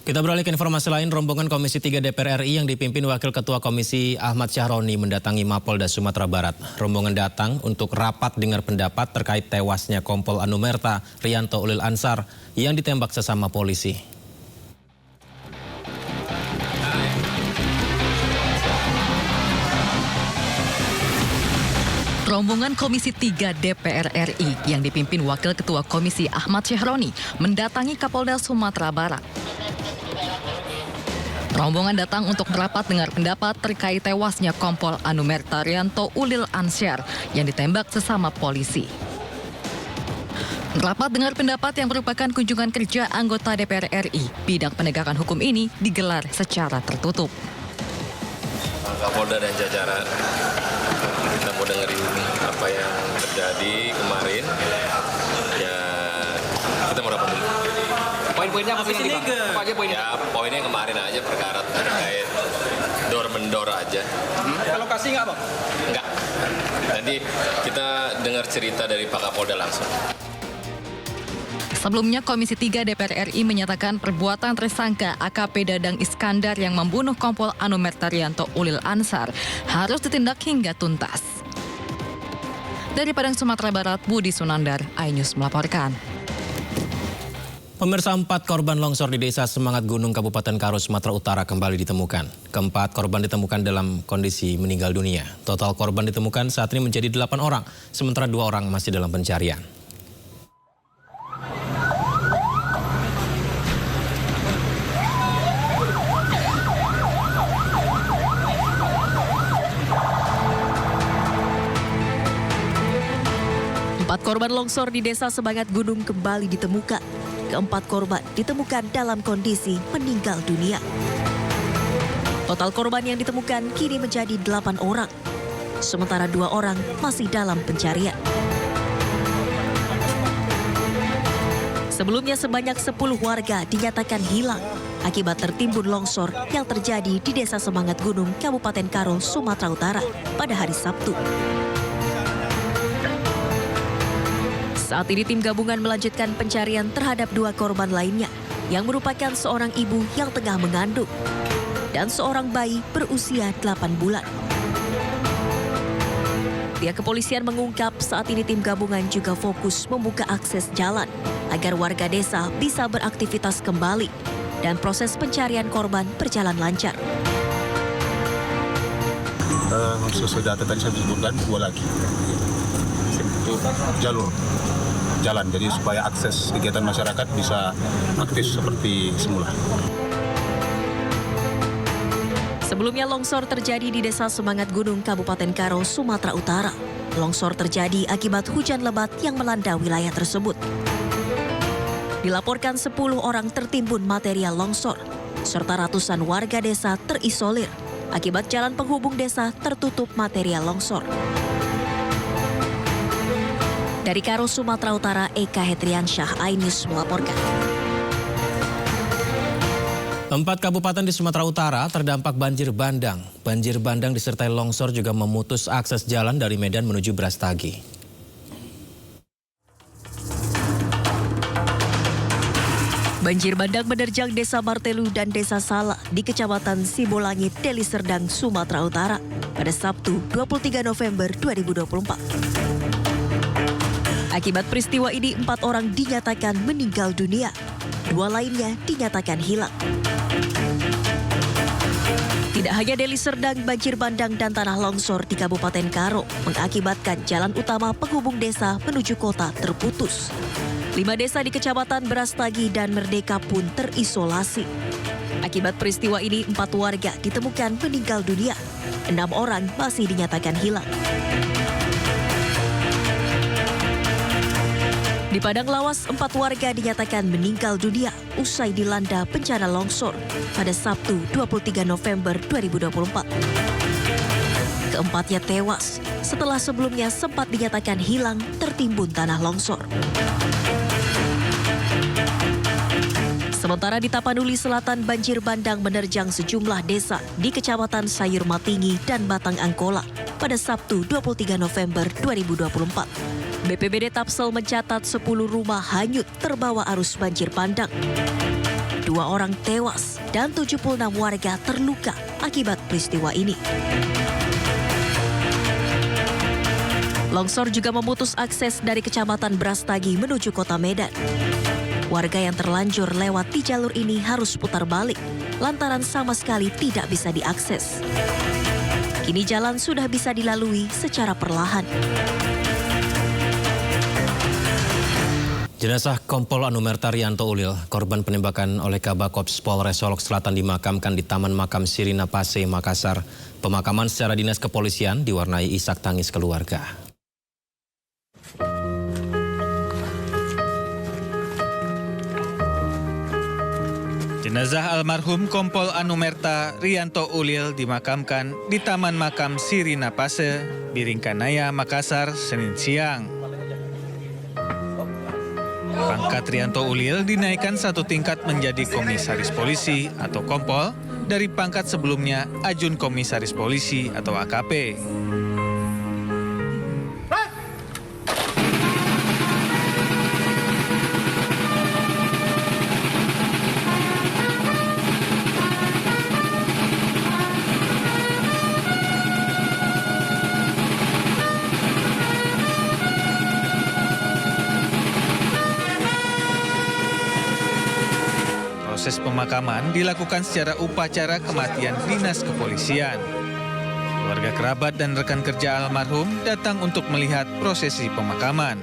Kita beralih ke informasi lain, rombongan Komisi 3 DPR RI yang dipimpin Wakil Ketua Komisi Ahmad Syahroni mendatangi Mapolda Sumatera Barat. Rombongan datang untuk rapat dengar pendapat terkait tewasnya Kompol Anumerta Rianto Ulil Ansar yang ditembak sesama polisi. Rombongan Komisi 3 DPR RI yang dipimpin Wakil Ketua Komisi Ahmad Syahroni mendatangi Kapolda Sumatera Barat. Rombongan datang untuk merapat dengar pendapat terkait tewasnya Kompol Anumerta Rianto Ulil Ansar yang ditembak sesama polisi. Rapat dengar pendapat yang merupakan kunjungan kerja anggota DPR RI bidang penegakan hukum ini digelar secara tertutup. Kapolda dan jajaran, kita mau dengerin apa yang terjadi kemarin. Ya, kita mau rapat dulu. Poin-poinnya apa sih, Pak? Apa aja poinnya? Ya, poinnya kemarin aja perkara terkait dor-mendor aja. Ada lokasi nggak, Bang? Enggak. Nanti kita dengar cerita dari Pak Kapolda langsung. Sebelumnya, Komisi 3 DPR RI menyatakan perbuatan tersangka AKP Dadang Iskandar yang membunuh Kompol Anumerta Rianto Ulil Ansar harus ditindak hingga tuntas. Dari Padang, Sumatera Barat, Budi Sunandar, iNews melaporkan. Pemirsa, 4 korban longsor di Desa Semangat Gunung, Kabupaten Karo, Sumatera Utara kembali ditemukan. Keempat korban ditemukan dalam kondisi meninggal dunia. Total korban ditemukan saat ini menjadi 8 orang, sementara 2 orang masih dalam pencarian. Empat korban longsor di Desa Semangat Gunung kembali ditemukan. Keempat korban ditemukan dalam kondisi meninggal dunia. Total korban yang ditemukan kini menjadi 8 orang. Sementara 2 orang masih dalam pencarian. Sebelumnya sebanyak 10 warga dinyatakan hilang akibat tertimbun longsor yang terjadi di Desa Semangat Gunung, Kabupaten Karo, Sumatera Utara pada hari Sabtu. Saat ini tim gabungan melanjutkan pencarian terhadap 2 korban lainnya yang merupakan seorang ibu yang tengah mengandung dan seorang bayi berusia 8 bulan. Pihak kepolisian mengungkap saat ini tim gabungan juga fokus membuka akses jalan agar warga desa bisa beraktivitas kembali dan proses pencarian korban berjalan lancar. Sesudah tadi saya sebutkan 2 lagi. Itu jalur jalan, jadi supaya akses kegiatan masyarakat bisa aktif seperti semula. Sebelumnya longsor terjadi di Desa Semangat Gunung, Kabupaten Karo, Sumatera Utara. Longsor terjadi akibat hujan lebat yang melanda wilayah tersebut. Dilaporkan 10 orang tertimbun material longsor, serta ratusan warga desa terisolir akibat jalan penghubung desa tertutup material longsor. Dari Karo, Sumatera Utara, Eka Hetriansyah, iNews melaporkan. 4 kabupaten di Sumatera Utara terdampak banjir bandang. Banjir bandang disertai longsor juga memutus akses jalan dari Medan menuju Brastagi. Banjir bandang menerjang Desa Martelu dan Desa Sala di Kecamatan Sibolangit, Deli Serdang, Sumatera Utara pada Sabtu 23 November 2024. Akibat peristiwa ini 4 orang dinyatakan meninggal dunia, 2 lainnya dinyatakan hilang. Tidak hanya Deli Serdang, banjir bandang dan tanah longsor di Kabupaten Karo mengakibatkan jalan utama penghubung desa menuju kota terputus. 5 desa di Kecamatan Brastagi dan Merdeka pun terisolasi. Akibat peristiwa ini 4 warga ditemukan meninggal dunia, 6 orang masih dinyatakan hilang. Di Padang Lawas, 4 warga dinyatakan meninggal dunia usai dilanda bencana longsor pada Sabtu 23 November 2024. Keempatnya tewas setelah sebelumnya sempat dinyatakan hilang tertimbun tanah longsor. Sementara di Tapanuli Selatan, banjir bandang menerjang sejumlah desa di Kecamatan Sayur Matinggi dan Batang Angkola pada Sabtu 23 November 2024. BPBD Tapsel mencatat 10 rumah hanyut terbawa arus banjir bandang. 2 orang tewas dan 76 warga terluka akibat peristiwa ini. Longsor juga memutus akses dari Kecamatan Brastagi menuju Kota Medan. Warga yang terlanjur lewat di jalur ini harus putar balik lantaran sama sekali tidak bisa diakses. Kini jalan sudah bisa dilalui secara perlahan. Jenazah Kompol Anumerta Rianto Ulil, korban penembakan oleh Kabakops Polres Solok Selatan dimakamkan di Taman Makam Sirina Pase, Makassar. Pemakaman secara dinas kepolisian diwarnai isak tangis keluarga. Jenazah almarhum Kompol Anumerta Rianto Ulil dimakamkan di Taman Makam Sirina Pase, Biringkanaya, Makassar, Senin siang. Pangkat Rianto Ulil dinaikkan 1 tingkat menjadi Komisaris Polisi atau Kompol dari pangkat sebelumnya Ajun Komisaris Polisi atau AKP. Proses pemakaman dilakukan secara upacara kematian dinas kepolisian. Keluarga kerabat dan rekan kerja almarhum datang untuk melihat prosesi pemakaman.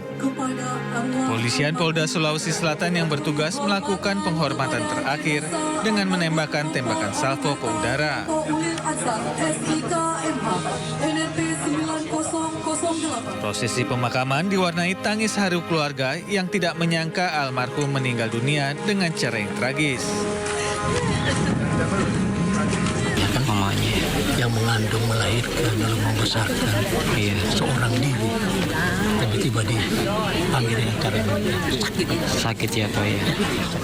Kepolisian Polda Sulawesi Selatan yang bertugas melakukan penghormatan terakhir dengan menembakkan tembakan salvo ke udara. Prosesi pemakaman diwarnai tangis haru keluarga yang tidak menyangka almarhum meninggal dunia dengan cara yang tragis. Ya kan mamanya yang mengandung, melahirkan, lalu membesarkan seorang diri. Tiba-tiba dipanggil dengan cara yang sakit ya Pak ya.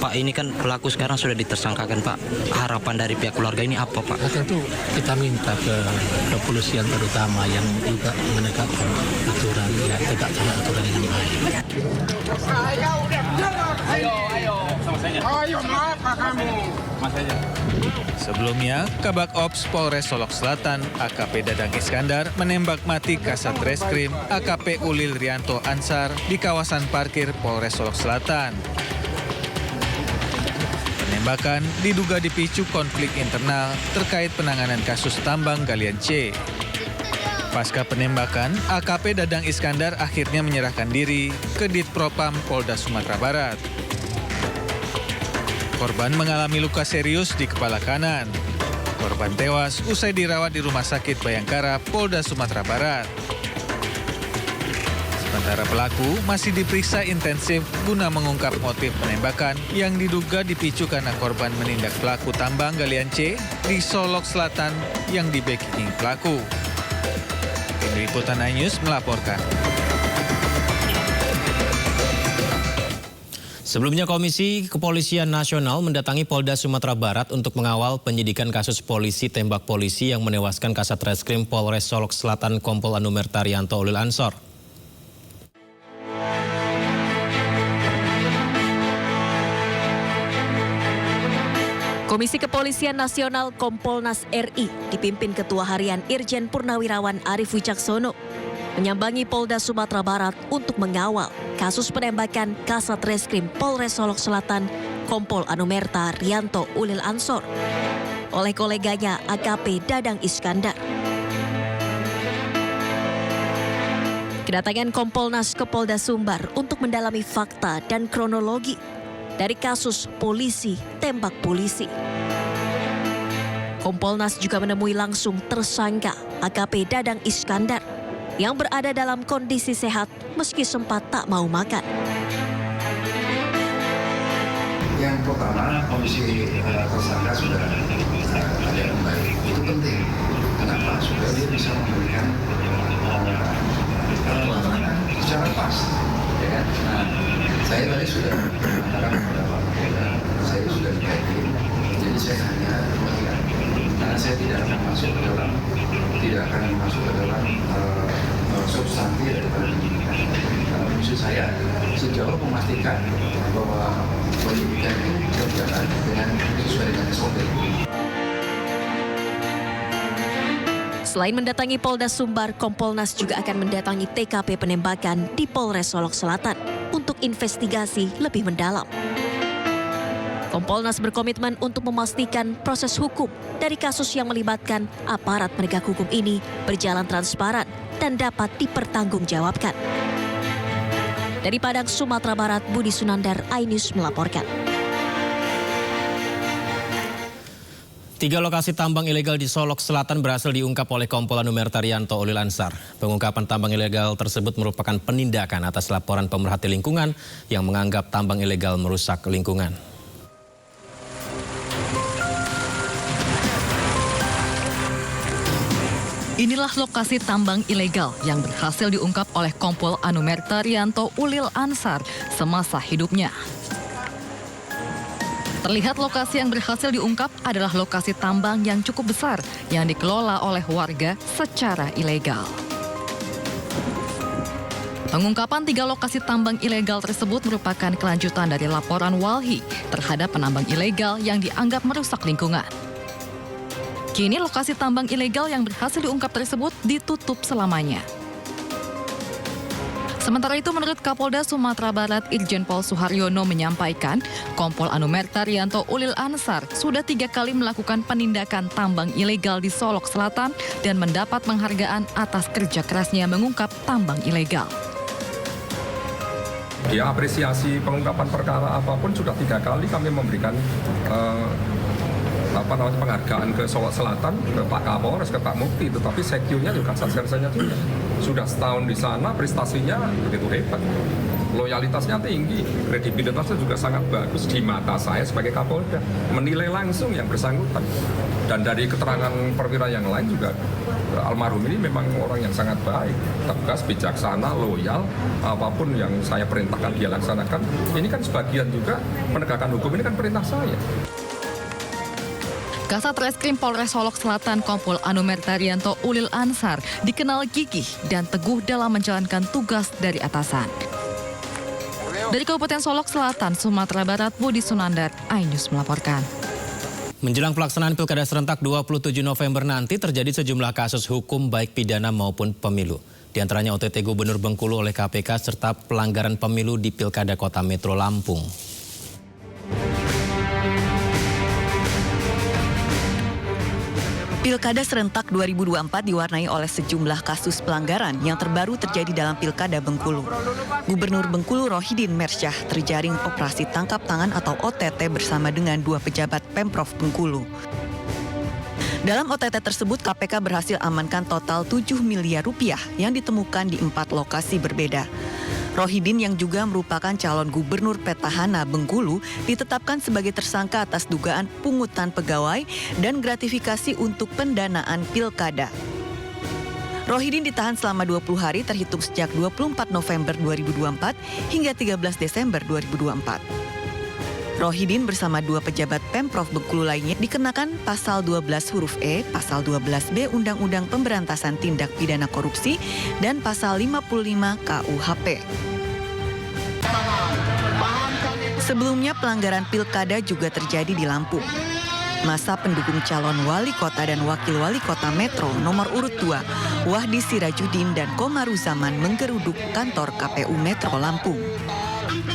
Pak, ini kan pelaku sekarang sudah ditersangkakan Pak. Harapan dari pihak keluarga ini apa Pak? Tentu kita minta ke kepolisian terutama yang juga menegakkan aturan, ya tegakkan aturan yang baik. Ayo maaf kamu. Sebelumnya, Kabak Ops Polres Solok Selatan AKP Dadang Iskandar menembak mati Kasat Reskrim AKP Ulil Rianto Ansar di kawasan parkir Polres Solok Selatan. Penembakan diduga dipicu konflik internal terkait penanganan kasus tambang galian C. Pasca penembakan, AKP Dadang Iskandar akhirnya menyerahkan diri ke Ditpropam Polda Sumatera Barat. Korban mengalami luka serius di kepala kanan. Korban tewas usai dirawat di Rumah Sakit Bayangkara, Polda Sumatera Barat. Sementara pelaku masih diperiksa intensif guna mengungkap motif penembakan yang diduga dipicu karena korban menindak pelaku tambang galian C di Solok Selatan yang di-backing pelaku. Tim Liputan iNews melaporkan. Sebelumnya Komisi Kepolisian Nasional mendatangi Polda Sumatera Barat untuk mengawal penyidikan kasus polisi tembak polisi yang menewaskan Kasat Reskrim Polres Solok Selatan Kompol Anumerta Rianto Ulil Ansor. Komisi Kepolisian Nasional Kompolnas RI dipimpin Ketua Harian Irjen Purnawirawan Arief Wicaksono menyambangi Polda Sumatera Barat untuk mengawal kasus penembakan Kasat Reskrim Polres Solok Selatan Kompol Anumerta Rianto Ulil Ansor oleh koleganya AKP Dadang Iskandar. Kedatangan Kompolnas ke Polda Sumbar untuk mendalami fakta dan kronologi dari kasus polisi tembak polisi. Kompolnas juga menemui langsung tersangka AKP Dadang Iskandar yang berada dalam kondisi sehat meski sempat tak mau makan. Yang pertama, kondisi tersangka sudah ada yang baik. Itu penting. Kenapa? Supaya dia bisa memberikan pertolongan secara pas. Ya kan? Nah, saya tadi sudah mengatakan kepada Pak Kapolda, saya sudah yakin. Jadi saya hanya melihat. Karena saya tidak akan masuk ke dalam substansi daripada penyidikan. Karena maksud saya sejauh memastikan bahwa penyidikan itu berjalan dengan sesuai dengan SOP. Selain mendatangi Polda Sumbar, Kompolnas juga akan mendatangi TKP penembakan di Polres Solok Selatan untuk investigasi lebih mendalam. Kompolnas berkomitmen untuk memastikan proses hukum dari kasus yang melibatkan aparat penegak hukum ini berjalan transparan dan dapat dipertanggungjawabkan. Dari Padang, Sumatera Barat, Budi Sunandar, iNews melaporkan. 3 lokasi tambang ilegal di Solok Selatan berhasil diungkap oleh Kompol Anumerta Rianto Ulil Ansar. Pengungkapan tambang ilegal tersebut merupakan penindakan atas laporan pemerhati lingkungan yang menganggap tambang ilegal merusak lingkungan. Inilah lokasi tambang ilegal yang berhasil diungkap oleh Kompol Anumerta Rianto Ulil Ansar semasa hidupnya. Terlihat lokasi yang berhasil diungkap adalah lokasi tambang yang cukup besar yang dikelola oleh warga secara ilegal. Pengungkapan 3 lokasi tambang ilegal tersebut merupakan kelanjutan dari laporan Walhi terhadap penambang ilegal yang dianggap merusak lingkungan. Kini lokasi tambang ilegal yang berhasil diungkap tersebut ditutup selamanya. Sementara itu, menurut Kapolda Sumatera Barat Irjen Pol Suharyono menyampaikan, Kompol Anumerta Rianto Ulil Ansar sudah 3 kali melakukan penindakan tambang ilegal di Solok Selatan dan mendapat penghargaan atas kerja kerasnya mengungkap tambang ilegal. Dia apresiasi pengungkapan perkara apapun sudah 3 kali kami memberikan penghargaan ke Solok Selatan, ke Pak Kapolres, ke Pak Mufti, tetapi sekjunya juga satgasnya juga sudah setahun di sana, prestasinya begitu hebat, loyalitasnya tinggi, kredibilitasnya juga sangat bagus di mata saya sebagai Kapolda, menilai langsung yang bersangkutan. Dan dari keterangan perwira yang lain juga almarhum ini memang orang yang sangat baik, tegas, bijaksana, loyal, apapun yang saya perintahkan dia laksanakan. Ini kan sebagian juga penegakan hukum ini kan perintah saya. Kasat Reskrim Polres Solok Selatan Kompol Anumerta Rianto Ulil Ansar dikenal gigih dan teguh dalam menjalankan tugas dari atasan. Dari Kabupaten Solok Selatan, Sumatera Barat, Budi Sunandar, iNews melaporkan. Menjelang pelaksanaan Pilkada serentak 27 November nanti terjadi sejumlah kasus hukum baik pidana maupun pemilu. Di antaranya OTT Gubernur Bengkulu oleh KPK serta pelanggaran pemilu di Pilkada Kota Metro Lampung. Pilkada serentak 2024 diwarnai oleh sejumlah kasus pelanggaran yang terbaru terjadi dalam Pilkada Bengkulu. Gubernur Bengkulu Rohidin Mersyah terjaring operasi tangkap tangan atau OTT bersama dengan 2 pejabat Pemprov Bengkulu. Dalam OTT tersebut, KPK berhasil amankan total 7 miliar rupiah yang ditemukan di 4 lokasi berbeda. Rohidin yang juga merupakan calon gubernur petahana Bengkulu ditetapkan sebagai tersangka atas dugaan pungutan pegawai dan gratifikasi untuk pendanaan pilkada. Rohidin ditahan selama 20 hari terhitung sejak 24 November 2024 hingga 13 Desember 2024. Rohidin bersama 2 pejabat Pemprov Bengkulu lainnya dikenakan pasal 12 huruf E, pasal 12B Undang-Undang Pemberantasan Tindak Pidana Korupsi dan pasal 55 KUHP. Sebelumnya pelanggaran pilkada juga terjadi di Lampung. Masa pendukung calon wali kota dan wakil wali kota Metro nomor urut 2, Wahdi Sirajudin dan Komaruzaman menggeruduk kantor KPU Metro Lampung.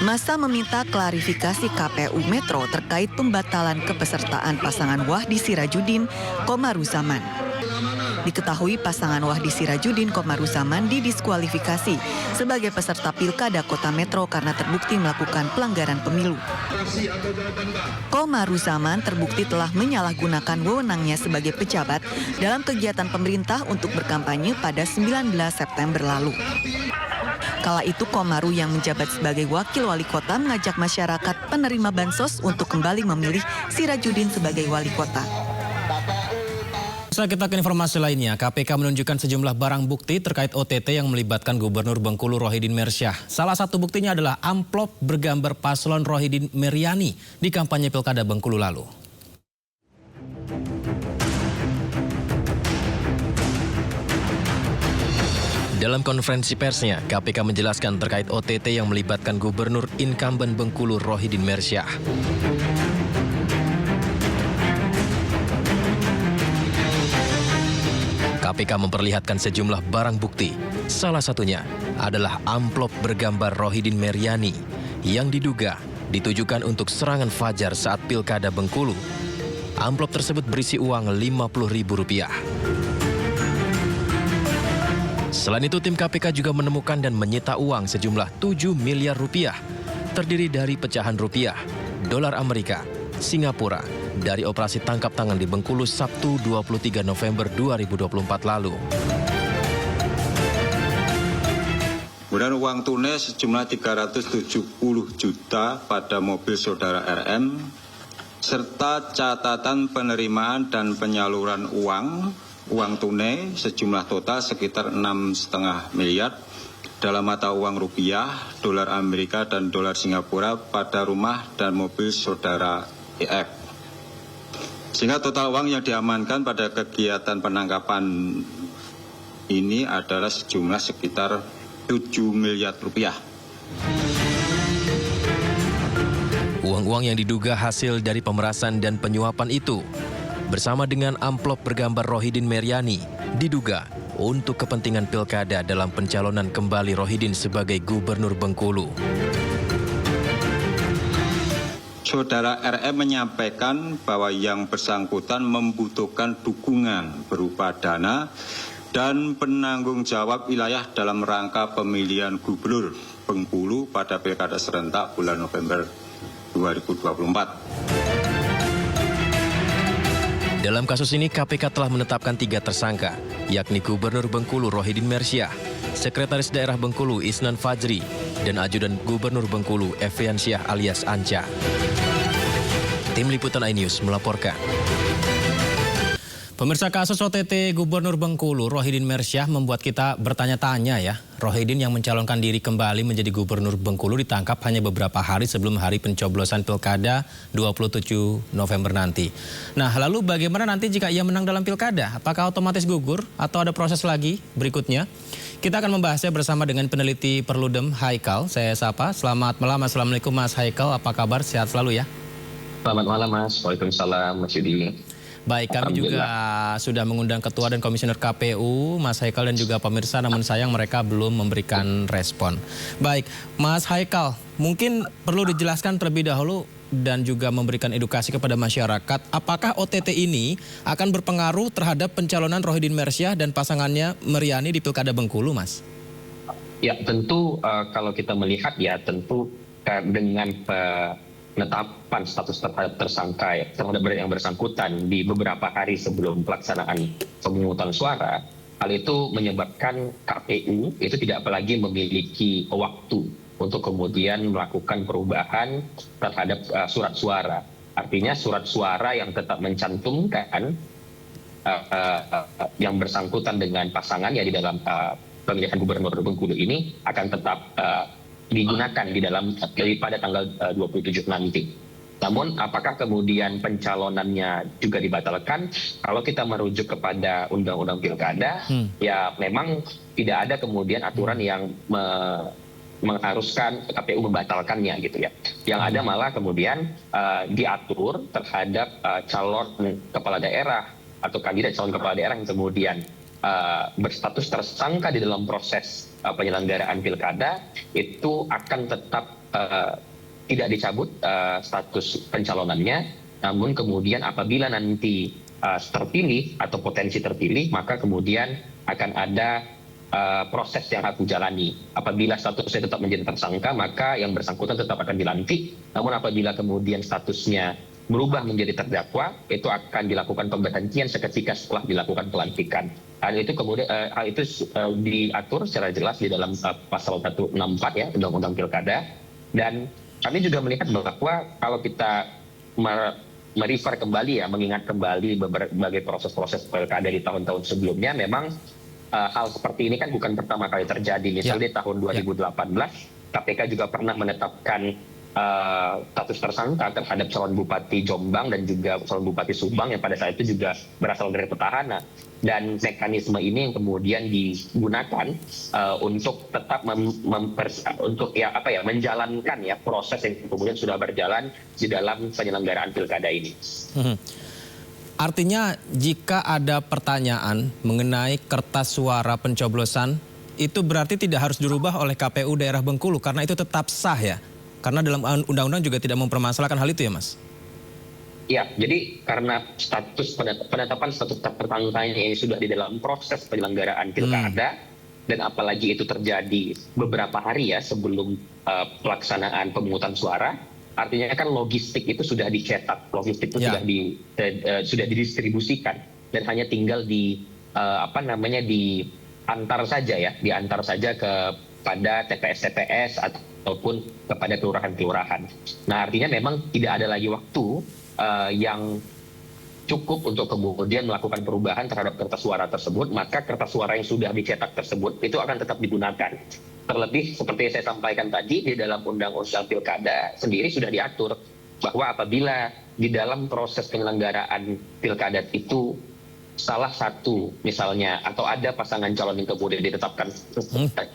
Masa meminta klarifikasi KPU Metro terkait pembatalan kepesertaan pasangan Wahdi Sirajudin, Komaruzaman. Diketahui pasangan Wahdi Sirajudin Komaruzaman didiskualifikasi sebagai peserta Pilkada Kota Metro karena terbukti melakukan pelanggaran pemilu. Komaruzaman terbukti telah menyalahgunakan wewenangnya sebagai pejabat dalam kegiatan pemerintah untuk berkampanye pada 19 September lalu. Kala itu Komaru yang menjabat sebagai wakil wali kota mengajak masyarakat penerima bansos untuk kembali memilih Sirajudin sebagai wali kota. Kita ke informasi lainnya, KPK menunjukkan sejumlah barang bukti terkait OTT yang melibatkan Gubernur Bengkulu Rohidin Mersyah. Salah satu buktinya adalah amplop bergambar paslon Rohidin Meriani di kampanye Pilkada Bengkulu lalu. Dalam konferensi persnya, KPK menjelaskan terkait OTT yang melibatkan Gubernur incumbent Bengkulu Rohidin Mersyah. KPK memperlihatkan sejumlah barang bukti. Salah satunya adalah amplop bergambar Rohidin Meryani yang diduga ditujukan untuk serangan fajar saat Pilkada Bengkulu. Amplop tersebut berisi uang Rp50.000. Selain itu, tim KPK juga menemukan dan menyita uang sejumlah 7 miliar rupiah, terdiri dari pecahan rupiah, dolar Amerika, Singapura, dari operasi tangkap tangan di Bengkulu Sabtu 23 November 2024 lalu. Kemudian uang tunai sejumlah 370 juta pada mobil saudara RM, serta catatan penerimaan dan penyaluran uang tunai sejumlah total sekitar 6,5 miliar dalam mata uang rupiah, dolar Amerika, dan dolar Singapura pada rumah dan mobil saudara EF. Sehingga total uang yang diamankan pada kegiatan penangkapan ini adalah sejumlah sekitar 7 miliar rupiah. Uang-uang yang diduga hasil dari pemerasan dan penyuapan itu, bersama dengan amplop bergambar Rohidin Meryani, diduga untuk kepentingan pilkada dalam pencalonan kembali Rohidin sebagai Gubernur Bengkulu. Saudara RM menyampaikan bahwa yang bersangkutan membutuhkan dukungan berupa dana dan penanggung jawab wilayah dalam rangka pemilihan Gubernur Bengkulu pada Pilkada serentak bulan November 2024. Dalam kasus ini, KPK telah menetapkan 3 tersangka, yakni Gubernur Bengkulu Rohidin Mersyah, Sekretaris Daerah Bengkulu Isnan Fajri, dan Ajudan Gubernur Bengkulu Efriansyah alias Anca. Tim Liputan iNews melaporkan. Pemirsa, kasus OTT Gubernur Bengkulu Rohidin Mersyah membuat kita bertanya-tanya ya. Rohidin yang mencalonkan diri kembali menjadi Gubernur Bengkulu ditangkap hanya beberapa hari sebelum hari pencoblosan Pilkada 27 November nanti. Nah, lalu bagaimana nanti jika ia menang dalam Pilkada? Apakah otomatis gugur atau ada proses lagi berikutnya? Kita akan membahasnya bersama dengan peneliti Perludem Haikal. Saya sapa. Selamat malam. Assalamualaikum Mas Haikal. Apa kabar? Sehat selalu ya? Selamat malam Mas. Waalaikumsalam Mas Yudi. Baik, kami juga sudah mengundang Ketua dan Komisioner KPU, Mas Haikal, dan juga pemirsa, namun sayang mereka belum memberikan respon. Baik, Mas Haikal, mungkin perlu dijelaskan terlebih dahulu dan juga memberikan edukasi kepada masyarakat, apakah OTT ini akan berpengaruh terhadap pencalonan Rohidin Mersyah dan pasangannya Meryani di Pilkada Bengkulu, Mas? Ya, tentu kalau kita melihat ya, tentu dengan penetapan status terhadap tersangka terhadap yang bersangkutan di beberapa hari sebelum pelaksanaan pemungutan suara, hal itu menyebabkan KPU itu tidak lagi memiliki waktu untuk kemudian melakukan perubahan terhadap surat suara. Artinya surat suara yang tetap mencantumkan yang bersangkutan dengan pasangannya di dalam pemilihan Gubernur Bengkulu ini akan tetap digunakan di dalam daripada tanggal 27 nanti. Namun apakah kemudian pencalonannya juga dibatalkan? Kalau kita merujuk kepada Undang-Undang Pilkada, ya memang tidak ada kemudian aturan yang mengharuskan KPU membatalkannya gitu ya. Yang ada malah kemudian diatur terhadap calon kepala daerah atau kandidat calon kepala daerah yang kemudian berstatus tersangka di dalam proses penyelenggaraan pilkada itu akan tetap tidak dicabut status pencalonannya, namun kemudian apabila nanti terpilih atau potensi terpilih, maka kemudian akan ada proses yang harus dijalani. Apabila statusnya tetap menjadi tersangka, maka yang bersangkutan tetap akan dilantik, namun apabila kemudian statusnya berubah menjadi terdakwa, itu akan dilakukan pemberhentian seketika setelah dilakukan pelantikan. Hal itu kemudian diatur secara jelas di dalam pasal 164 ya Undang-Undang Pilkada. Dan kami juga melihat bahwa kalau kita merefer kembali ya, mengingat kembali berbagai proses-proses pilkada di tahun-tahun sebelumnya, memang hal seperti ini kan bukan pertama kali terjadi. Misalnya di tahun 2018 KPK juga pernah menetapkan status tersangka terhadap calon Bupati Jombang dan juga calon Bupati Subang yang pada saat itu juga berasal dari petahana. Dan mekanisme ini yang kemudian digunakan untuk tetap menjalankan ya proses yang kemudian sudah berjalan di dalam penyelenggaraan pilkada ini. Artinya jika ada pertanyaan mengenai kertas suara pencoblosan, itu berarti tidak harus dirubah oleh KPU daerah Bengkulu karena itu tetap sah ya? Karena dalam undang-undang juga tidak mempermasalahkan hal itu ya, Mas? Ya, jadi karena penetapan status tersangkanya ini sudah di dalam proses penyelenggaraan pilkada, dan apalagi itu terjadi beberapa hari ya sebelum pelaksanaan pemungutan suara, artinya kan logistik itu sudah dicetak, logistik itu sudah didistribusikan dan hanya tinggal diantar saja ya, diantar saja kepada TPS-TPS ataupun kepada kelurahan-kelurahan. Nah, artinya memang tidak ada lagi waktu yang cukup untuk kemudian melakukan perubahan terhadap kertas suara tersebut, maka kertas suara yang sudah dicetak tersebut itu akan tetap digunakan. Terlebih seperti yang saya sampaikan tadi, di dalam Undang-Undang Pilkada sendiri sudah diatur bahwa apabila di dalam proses penyelenggaraan pilkada itu salah satu misalnya atau ada pasangan calon yang kemudian ditetapkan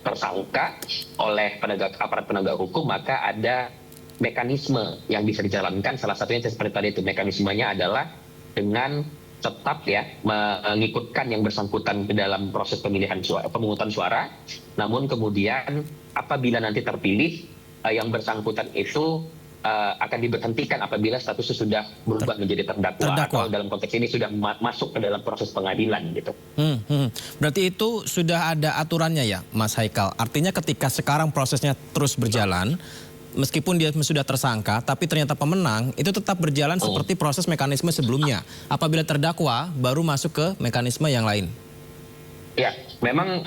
tersangka oleh aparat penegak hukum, maka ada mekanisme yang bisa dijalankan. Salah satunya seperti tadi itu, mekanismenya adalah dengan tetap ya mengikutkan yang bersangkutan ke dalam proses pemilihan suara, pemungutan suara. Namun kemudian apabila nanti terpilih, yang bersangkutan itu akan diberhentikan apabila statusnya sudah berubah menjadi terdakwa. Atau dalam konteks ini sudah masuk ke dalam proses pengadilan gitu. Berarti itu sudah ada aturannya ya, Mas Haikal. Artinya ketika sekarang prosesnya terus berjalan, meskipun dia sudah tersangka, tapi ternyata pemenang, itu tetap berjalan seperti proses mekanisme sebelumnya. Apabila terdakwa, baru masuk ke mekanisme yang lain. Ya, memang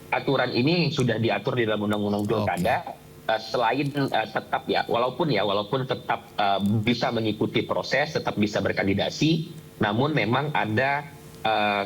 aturan ini sudah diatur di dalam Undang-Undang Pilkada. Selain tetap ya, walaupun tetap bisa mengikuti proses, tetap bisa berkandidasi, namun memang ada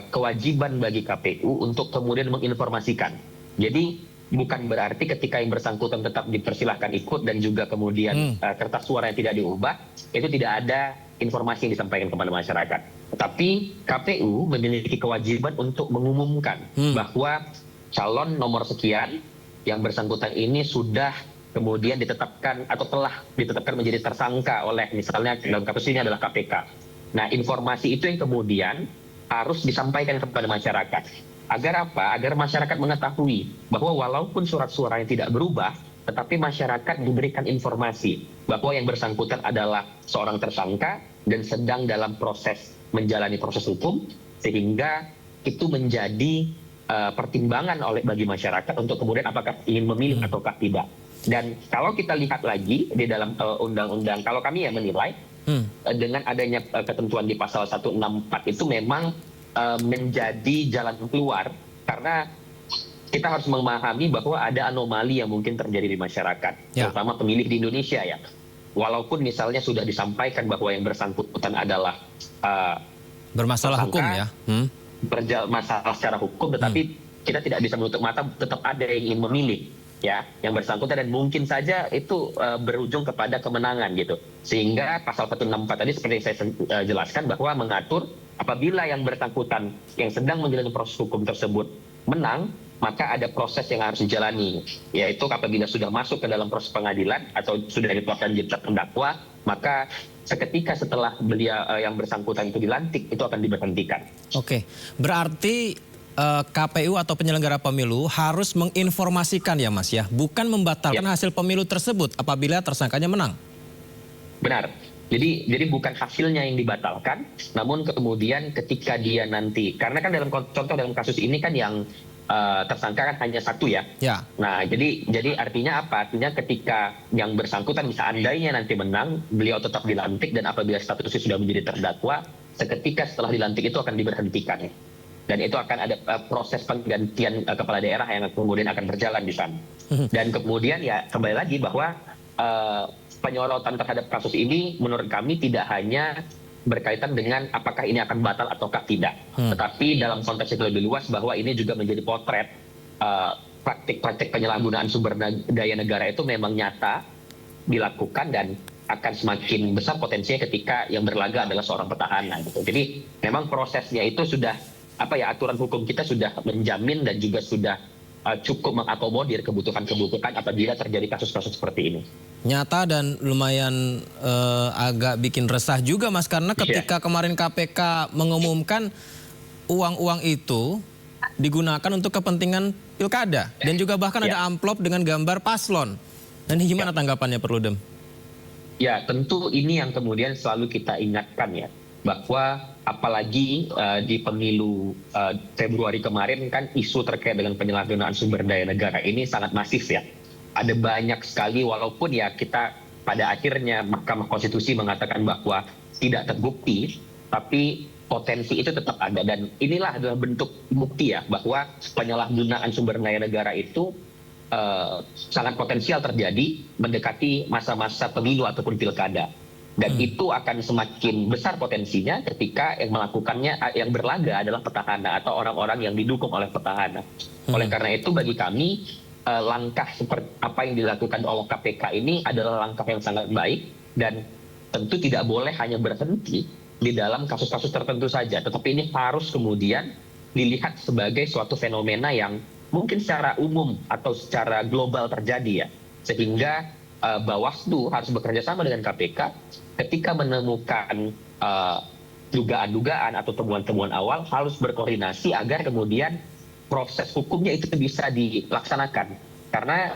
kewajiban bagi KPU untuk kemudian menginformasikan. Jadi bukan berarti ketika yang bersangkutan tetap dipersilahkan ikut dan juga kemudian kertas suara yang tidak diubah, itu tidak ada informasi yang disampaikan kepada masyarakat. Tetapi KPU memiliki kewajiban untuk mengumumkan bahwa calon nomor sekian yang bersangkutan ini sudah kemudian ditetapkan atau telah ditetapkan menjadi tersangka oleh misalnya dalam kasus ini adalah KPK. Nah, informasi itu yang kemudian harus disampaikan kepada masyarakat. Agar apa? Agar masyarakat mengetahui bahwa walaupun surat suara yang tidak berubah, tetapi masyarakat diberikan informasi bahwa yang bersangkutan adalah seorang tersangka dan sedang dalam proses menjalani proses hukum, sehingga itu menjadi pertimbangan bagi masyarakat untuk kemudian apakah ingin memilih ataukah tidak. Dan kalau kita lihat lagi di dalam undang-undang, kalau kami menilai dengan adanya ketentuan di pasal 164 itu memang menjadi jalan keluar, karena kita harus memahami bahwa ada anomali yang mungkin terjadi di masyarakat, terutama pemilih di Indonesia ya. Walaupun misalnya sudah disampaikan bahwa yang bersangkutan adalah bermasalah hukum ya, bermasalah secara hukum, tetapi kita tidak bisa menutup mata, tetap ada yang ingin memilih ya yang bersangkutan, dan mungkin saja itu berujung kepada kemenangan gitu. Sehingga pasal 164 tadi seperti saya jelaskan bahwa mengatur apabila yang bersangkutan yang sedang menjalani proses hukum tersebut menang, maka ada proses yang harus dijalani, yaitu apabila sudah masuk ke dalam proses pengadilan atau sudah ditetapkan jadi terdakwa, maka seketika setelah beliau yang bersangkutan itu dilantik, itu akan diberhentikan. Oke, berarti KPU atau penyelenggara pemilu harus menginformasikan ya Mas ya, bukan membatalkan hasil pemilu tersebut apabila tersangkanya menang. Benar. Jadi bukan hasilnya yang dibatalkan, namun kemudian ketika dia nanti, karena kan dalam contoh dalam kasus ini kan yang tersangka kan hanya satu ya. Nah, jadi artinya apa? Artinya ketika yang bersangkutan seandainya nanti menang, beliau tetap dilantik, dan apabila statusnya sudah menjadi terdakwa, seketika setelah dilantik itu akan diberhentikan. Dan itu akan ada proses penggantian kepala daerah yang kemudian akan berjalan di sana. Dan kemudian ya kembali lagi bahwa penyorotan terhadap kasus ini menurut kami tidak hanya berkaitan dengan apakah ini akan batal ataukah tidak. Tetapi dalam konteks itu lebih luas bahwa ini juga menjadi potret praktik-praktik penyalahgunaan sumber daya negara itu memang nyata dilakukan dan akan semakin besar potensinya ketika yang berlaga adalah seorang petahana gitu. Jadi memang prosesnya itu sudah aturan hukum kita sudah menjamin dan juga sudah cukup mengakomodir kebutuhan-kebutuhan apabila terjadi kasus-kasus seperti ini. Nyata dan lumayan agak bikin resah juga Mas, karena ketika kemarin KPK mengumumkan uang-uang itu digunakan untuk kepentingan pilkada dan juga bahkan ada amplop dengan gambar paslon. Dan gimana tanggapannya Perludem? Ya, tentu ini yang kemudian selalu kita ingatkan ya, bahwa apalagi di pemilu Februari kemarin kan isu terkait dengan penyalahgunaan sumber daya negara ini sangat masif ya. Ada banyak sekali, walaupun ya kita pada akhirnya Mahkamah Konstitusi mengatakan bahwa tidak terbukti, tapi potensi itu tetap ada. Dan inilah adalah bentuk bukti ya, bahwa penyalahgunaan sumber daya negara itu sangat potensial terjadi mendekati masa-masa pemilu ataupun pilkada. Dan itu akan semakin besar potensinya ketika yang melakukannya, yang berlaga adalah petahana atau orang-orang yang didukung oleh petahana. Oleh karena itu bagi kami, langkah seperti apa yang dilakukan oleh KPK ini adalah langkah yang sangat baik dan tentu tidak boleh hanya berhenti di dalam kasus-kasus tertentu saja. Tetapi ini harus kemudian dilihat sebagai suatu fenomena yang mungkin secara umum atau secara global terjadi ya. Sehingga Bawaslu harus bekerja sama dengan KPK ketika menemukan dugaan-dugaan atau temuan-temuan awal, harus berkoordinasi agar kemudian proses hukumnya itu bisa dilaksanakan. Karena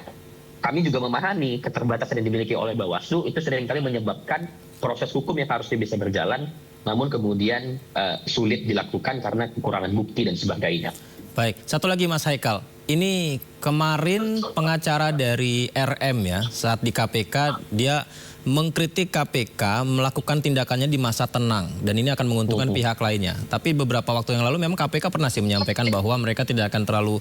kami juga memahami keterbatasan yang dimiliki oleh Bawaslu itu seringkali menyebabkan proses hukum yang harusnya bisa berjalan, namun kemudian sulit dilakukan karena kekurangan bukti dan sebagainya. Baik, satu lagi Mas Haikal. Ini kemarin pengacara dari RM ya, saat di KPK dia mengkritik KPK melakukan tindakannya di masa tenang dan ini akan menguntungkan pihak lainnya. Tapi beberapa waktu yang lalu memang KPK pernah sih menyampaikan bahwa mereka tidak akan terlalu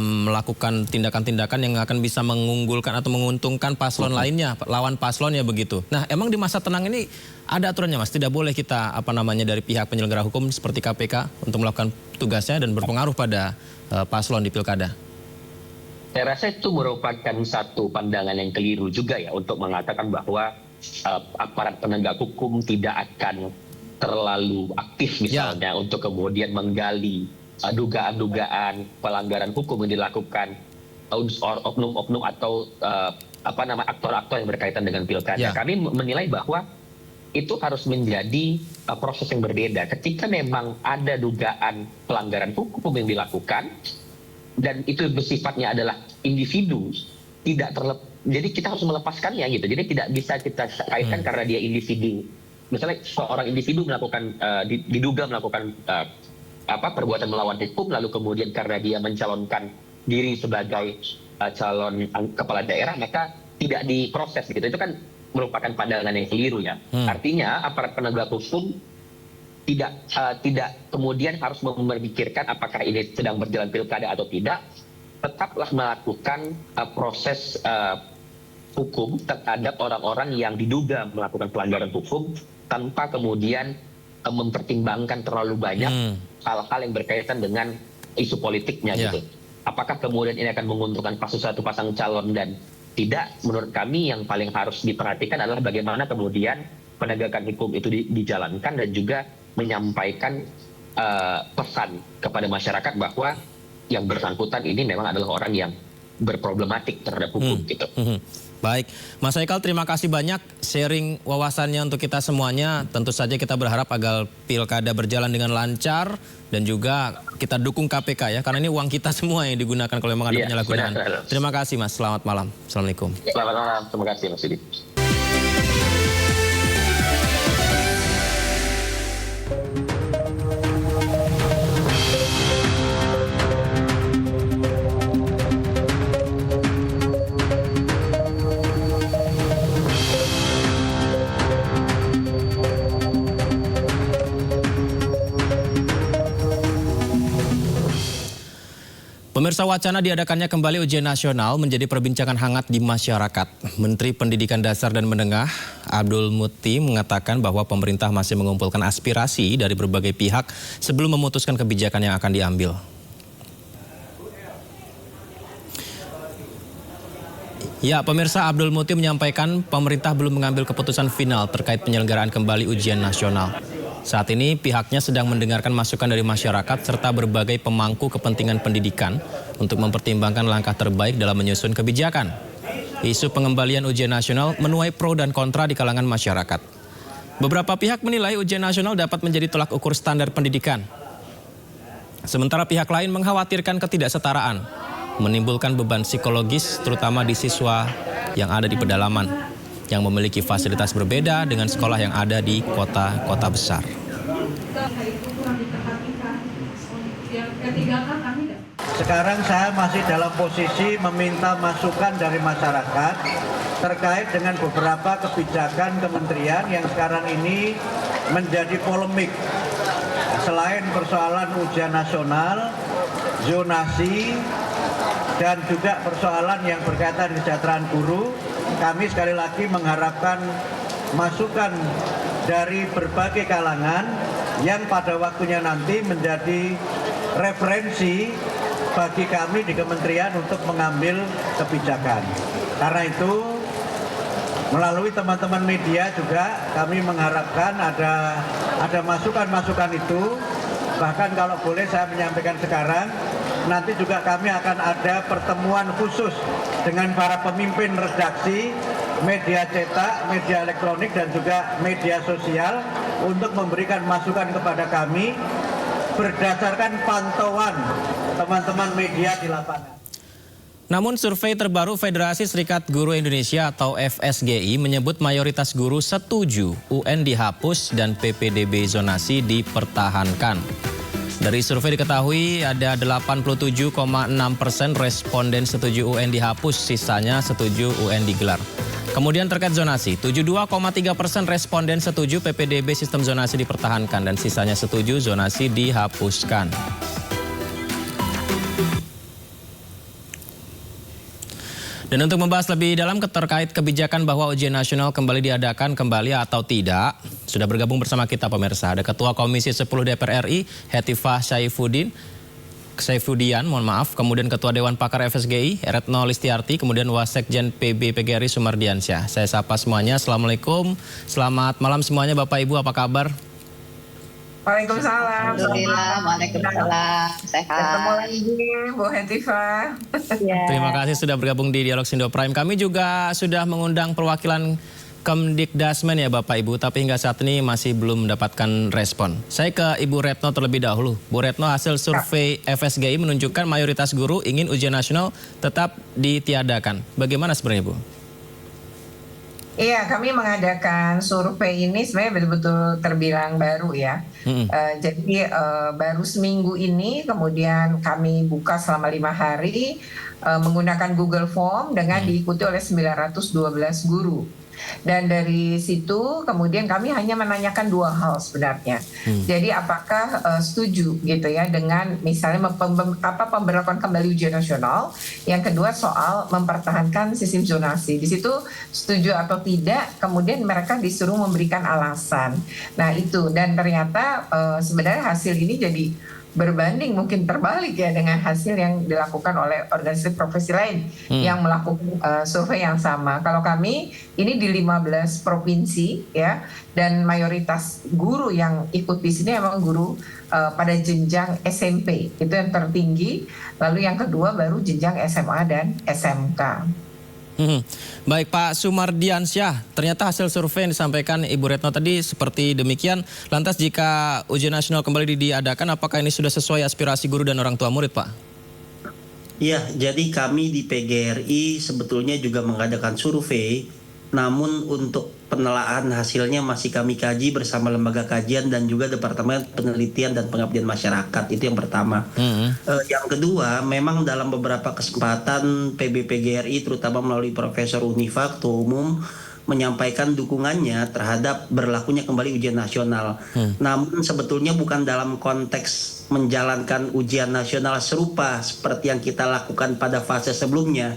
melakukan tindakan-tindakan yang akan bisa mengunggulkan atau menguntungkan paslon lainnya, lawan paslonnya begitu. Nah, emang di masa tenang ini ada aturannya Mas, tidak boleh kita dari pihak penyelenggara hukum seperti KPK untuk melakukan tugasnya dan berpengaruh pada paslon di pilkada. Saya rasa itu merupakan satu pandangan yang keliru juga ya untuk mengatakan bahwa aparat penegak hukum tidak akan terlalu aktif misalnya untuk kemudian menggali dugaan-dugaan pelanggaran hukum yang dilakukan oknum-oknum atau aktor-aktor yang berkaitan dengan pilkada. Kami menilai bahwa itu harus menjadi proses yang berbeda. Ketika memang ada dugaan pelanggaran hukum yang dilakukan, dan itu bersifatnya adalah individu, jadi kita harus melepaskannya gitu. Jadi tidak bisa kita kaitkan karena dia individu. Misalnya seorang individu melakukan diduga melakukan perbuatan melawan hukum, lalu kemudian karena dia mencalonkan diri sebagai calon kepala daerah, maka tidak diproses gitu. Itu kan merupakan pandangan yang keliru ya. Artinya aparat penegak hukum tidak kemudian harus memikirkan apakah ini sedang berjalan pilkada atau tidak, tetaplah melakukan proses hukum terhadap orang-orang yang diduga melakukan pelanggaran hukum tanpa kemudian mempertimbangkan terlalu banyak hal-hal yang berkaitan dengan isu politiknya gitu. Apakah kemudian ini akan menguntungkan satu pasang calon dan tidak? Menurut kami yang paling harus diperhatikan adalah bagaimana kemudian penegakan hukum itu dijalankan dan juga menyampaikan pesan kepada masyarakat bahwa yang bersangkutan ini memang adalah orang yang berproblematik terhadap hukum gitu. Baik, Mas Haikal terima kasih banyak sharing wawasannya untuk kita semuanya. Tentu saja kita berharap agar pilkada berjalan dengan lancar dan juga kita dukung KPK ya, karena ini uang kita semua yang digunakan kalau memang ada penyalahgunaan. Terima kasih Mas, selamat malam. Assalamualaikum. Selamat malam, terima kasih Mas Yudi. Pemirsa, wacana diadakannya kembali ujian nasional menjadi perbincangan hangat di masyarakat. Menteri Pendidikan Dasar dan Menengah Abdul Muti mengatakan bahwa pemerintah masih mengumpulkan aspirasi dari berbagai pihak sebelum memutuskan kebijakan yang akan diambil. Ya, pemirsa, Abdul Muti menyampaikan pemerintah belum mengambil keputusan final terkait penyelenggaraan kembali ujian nasional. Saat ini pihaknya sedang mendengarkan masukan dari masyarakat serta berbagai pemangku kepentingan pendidikan untuk mempertimbangkan langkah terbaik dalam menyusun kebijakan. Isu pengembalian ujian nasional menuai pro dan kontra di kalangan masyarakat. Beberapa pihak menilai ujian nasional dapat menjadi tolak ukur standar pendidikan. Sementara pihak lain mengkhawatirkan ketidaksetaraan, menimbulkan beban psikologis terutama di siswa yang ada di pedalaman, yang memiliki fasilitas berbeda dengan sekolah yang ada di kota-kota besar. Sekarang saya masih dalam posisi meminta masukan dari masyarakat terkait dengan beberapa kebijakan kementerian yang sekarang ini menjadi polemik. Selain persoalan ujian nasional, zonasi, dan juga persoalan yang berkaitan kesejahteraan guru, kami sekali lagi mengharapkan masukan dari berbagai kalangan yang pada waktunya nanti menjadi referensi bagi kami di kementerian untuk mengambil kebijakan. Karena itu, melalui teman-teman media juga kami mengharapkan ada masukan-masukan itu. Bahkan kalau boleh saya menyampaikan sekarang, nanti juga kami akan ada pertemuan khusus dengan para pemimpin redaksi, media cetak, media elektronik, dan juga media sosial untuk memberikan masukan kepada kami berdasarkan pantauan teman-teman media di lapangan. Namun survei terbaru Federasi Serikat Guru Indonesia atau FSGI menyebut mayoritas guru setuju UN dihapus dan PPDB zonasi dipertahankan. Dari survei diketahui ada 87,6% responden setuju UN dihapus, sisanya setuju UN digelar. Kemudian terkait zonasi, 72,3% responden setuju PPDB sistem zonasi dipertahankan dan sisanya setuju zonasi dihapuskan. Dan untuk membahas lebih dalam terkait kebijakan bahwa ujian nasional kembali diadakan kembali atau tidak, sudah bergabung bersama kita pemirsa. Ada Ketua Komisi 10 DPR RI, Hetifah Saifudian, kemudian Ketua Dewan Pakar FSGI, Retno Listiarti, kemudian Wasekjen PB PGRI Sumardiansyah. Saya sapa semuanya, Assalamualaikum, selamat malam semuanya Bapak Ibu, apa kabar? Waalaikumsalam. Alhamdulillah, waalaikumsalam. Sehat. Ketemu lagi, Bu Hetifah. Terima kasih sudah bergabung di Dialog Sindo Prime. Kami juga sudah mengundang perwakilan Kemdikdasmen ya Bapak Ibu, tapi hingga saat ini masih belum mendapatkan respon. Saya ke Ibu Retno terlebih dahulu. Bu Retno, hasil survei FSGI menunjukkan mayoritas guru ingin ujian nasional tetap ditiadakan. Bagaimana sebenarnya Bu? Iya, kami mengadakan survei ini sebenarnya betul-betul terbilang baru ya. Jadi baru seminggu ini, kemudian kami buka selama 5 hari menggunakan Google Form dengan diikuti oleh 912 guru. Dan dari situ kemudian kami hanya menanyakan 2 hal sebenarnya. Jadi apakah setuju gitu ya dengan misalnya pemberlakuan kembali ujian nasional. Yang kedua soal mempertahankan sistem zonasi. Di situ setuju atau tidak, kemudian mereka disuruh memberikan alasan. Nah itu, dan ternyata sebenarnya hasil ini jadi berbanding mungkin terbalik ya dengan hasil yang dilakukan oleh organisasi profesi lain yang melakukan survei yang sama. Kalau kami ini di 15 provinsi ya, dan mayoritas guru yang ikut di sini memang guru pada jenjang SMP, itu yang tertinggi. Lalu yang kedua baru jenjang SMA dan SMK. Baik Pak Sumardiansyah, ternyata hasil survei yang disampaikan Ibu Retno tadi seperti demikian. Lantas jika ujian nasional kembali diadakan, apakah ini sudah sesuai aspirasi guru dan orang tua murid Pak? Iya, jadi kami di PGRI sebetulnya juga mengadakan survei, namun untuk penelaan hasilnya masih kami kaji bersama lembaga kajian dan juga Departemen Penelitian dan Pengabdian Masyarakat. Itu yang pertama. Yang kedua, memang dalam beberapa kesempatan PBPGRI terutama melalui Profesor Unifa, Ketua Umum, menyampaikan dukungannya terhadap berlakunya kembali ujian nasional. Namun sebetulnya bukan dalam konteks menjalankan ujian nasional serupa seperti yang kita lakukan pada fase sebelumnya,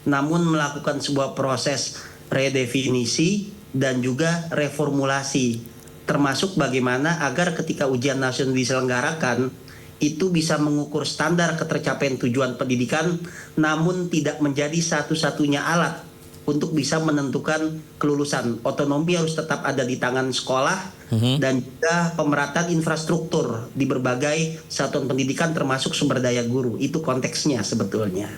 namun melakukan sebuah proses redefinisi dan juga reformulasi, termasuk bagaimana agar ketika ujian nasional diselenggarakan itu bisa mengukur standar ketercapaian tujuan pendidikan, namun tidak menjadi satu-satunya alat untuk bisa menentukan kelulusan. Otonomi harus tetap ada di tangan sekolah dan juga pemerataan infrastruktur di berbagai satuan pendidikan termasuk sumber daya guru. Itu konteksnya sebetulnya.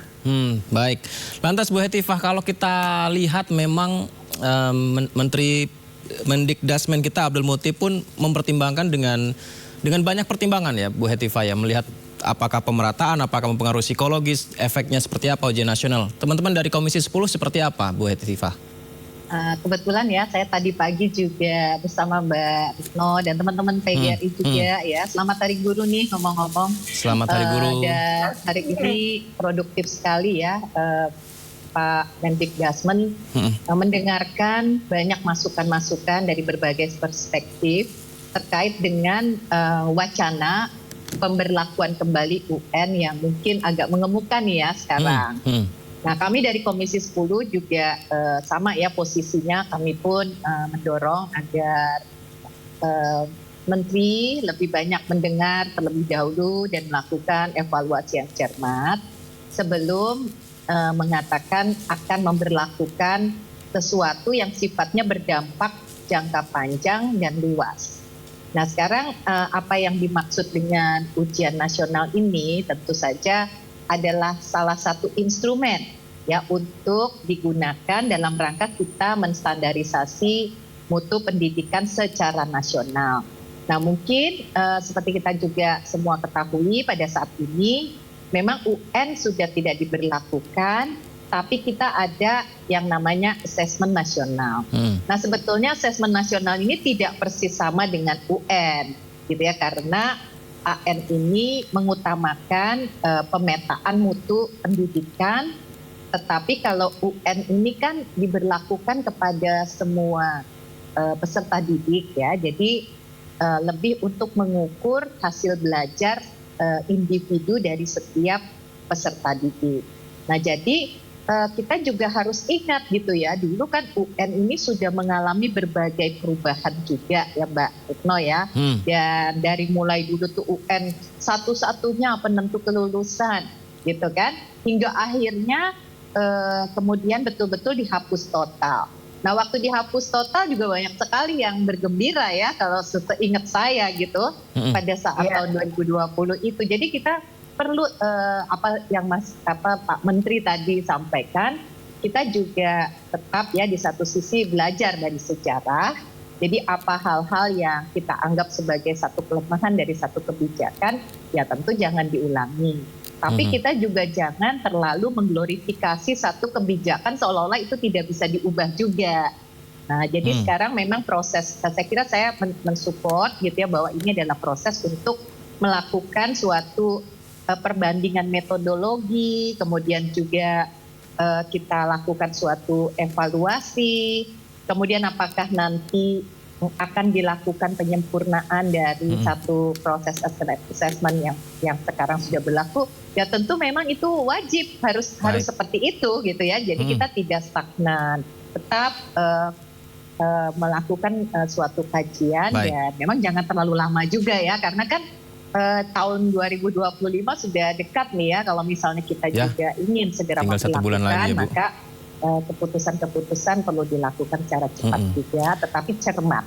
Baik. Lantas Bu Hetifah, kalau kita lihat memang Menteri Mendikdasmen kita Abdul Muti pun mempertimbangkan dengan banyak pertimbangan ya Bu Hetifah ya, melihat apakah pemerataan, apakah mempengaruhi psikologis, efeknya seperti apa ujian nasional. Teman-teman dari Komisi 10 seperti apa Bu Hetifah? Kebetulan ya, saya tadi pagi juga bersama Mbak Retno dan teman-teman PGRI juga ya. Selamat Hari Guru nih ngomong-ngomong. Selamat Hari Guru. Dan hari ini produktif sekali ya Pak Mendikdasmen mendengarkan banyak masukan-masukan dari berbagai perspektif terkait dengan wacana pemberlakuan kembali UN yang mungkin agak mengemuka nih ya sekarang. Nah, kami dari Komisi 10 juga sama ya posisinya, kami pun mendorong agar Menteri lebih banyak mendengar terlebih dahulu dan melakukan evaluasi yang cermat sebelum mengatakan akan memberlakukan sesuatu yang sifatnya berdampak jangka panjang dan luas. Nah, sekarang apa yang dimaksud dengan ujian nasional ini tentu saja adalah salah satu instrumen ya untuk digunakan dalam rangka kita menstandarisasi mutu pendidikan secara nasional. Nah, mungkin seperti kita juga semua ketahui pada saat ini memang UN sudah tidak diberlakukan, tapi kita ada yang namanya asesmen nasional. Nah, sebetulnya asesmen nasional ini tidak persis sama dengan UN, gitu ya, karena AN ini mengutamakan pemetaan mutu pendidikan, tetapi kalau UN ini kan diberlakukan kepada semua peserta didik ya, jadi lebih untuk mengukur hasil belajar individu dari setiap peserta didik. Nah, jadi kita juga harus ingat gitu ya, dulu kan UN ini sudah mengalami berbagai perubahan juga ya Mbak Retno ya. Dan dari mulai dulu tuh UN satu-satunya penentu kelulusan gitu kan, hingga akhirnya kemudian betul-betul dihapus total. Nah, waktu dihapus total juga banyak sekali yang bergembira ya kalau seingat saya gitu pada saat tahun 2020 itu. Jadi kita perlu apa yang Pak Menteri tadi sampaikan, kita juga tetap ya di satu sisi belajar dari sejarah. Jadi apa hal-hal yang kita anggap sebagai satu kelemahan dari satu kebijakan ya tentu jangan diulangi. Tapi kita juga jangan terlalu mengglorifikasi satu kebijakan seolah-olah itu tidak bisa diubah juga. Nah, jadi sekarang memang proses, saya kira saya mensupport gitu ya bahwa ini adalah proses untuk melakukan suatu perbandingan metodologi, kemudian juga kita lakukan suatu evaluasi, kemudian apakah nanti akan dilakukan penyempurnaan dari satu proses assessment yang sekarang sudah berlaku, ya tentu memang itu wajib harus seperti itu gitu ya. Jadi kita tidak stagnan, tetap melakukan suatu kajian dan memang jangan terlalu lama juga ya, karena kan tahun 2025 sudah dekat nih ya. Kalau misalnya kita juga ingin segera melakukan, maka keputusan-keputusan perlu dilakukan secara cepat juga, tetapi cermat.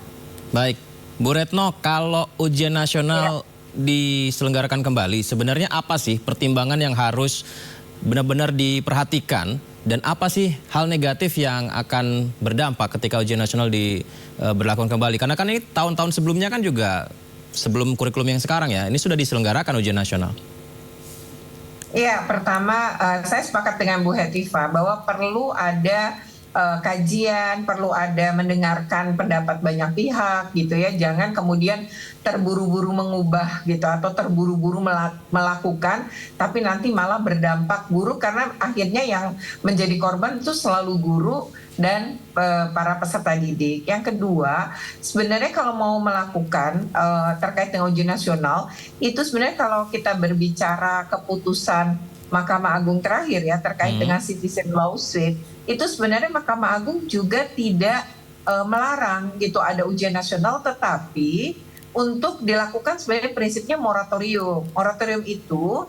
Baik, Bu Retno, kalau ujian nasional diselenggarakan kembali, sebenarnya apa sih pertimbangan yang harus benar-benar diperhatikan dan apa sih hal negatif yang akan berdampak ketika ujian nasional diberlakukan kembali? Karena kan ini tahun-tahun sebelumnya kan juga sebelum kurikulum yang sekarang ya, ini sudah diselenggarakan ujian nasional. Iya, pertama saya sepakat dengan Bu Hetifah bahwa perlu ada kajian, perlu ada mendengarkan pendapat banyak pihak gitu ya. Jangan kemudian terburu-buru mengubah gitu atau terburu-buru melakukan, tapi nanti malah berdampak buruk karena akhirnya yang menjadi korban itu selalu guru dan para peserta didik. Yang kedua, sebenarnya kalau mau melakukan terkait dengan ujian nasional, itu sebenarnya kalau kita berbicara keputusan Mahkamah Agung terakhir ya terkait dengan citizen lawsuit, itu sebenarnya Mahkamah Agung juga tidak melarang gitu ada ujian nasional, tetapi untuk dilakukan sebenarnya prinsipnya moratorium. Moratorium itu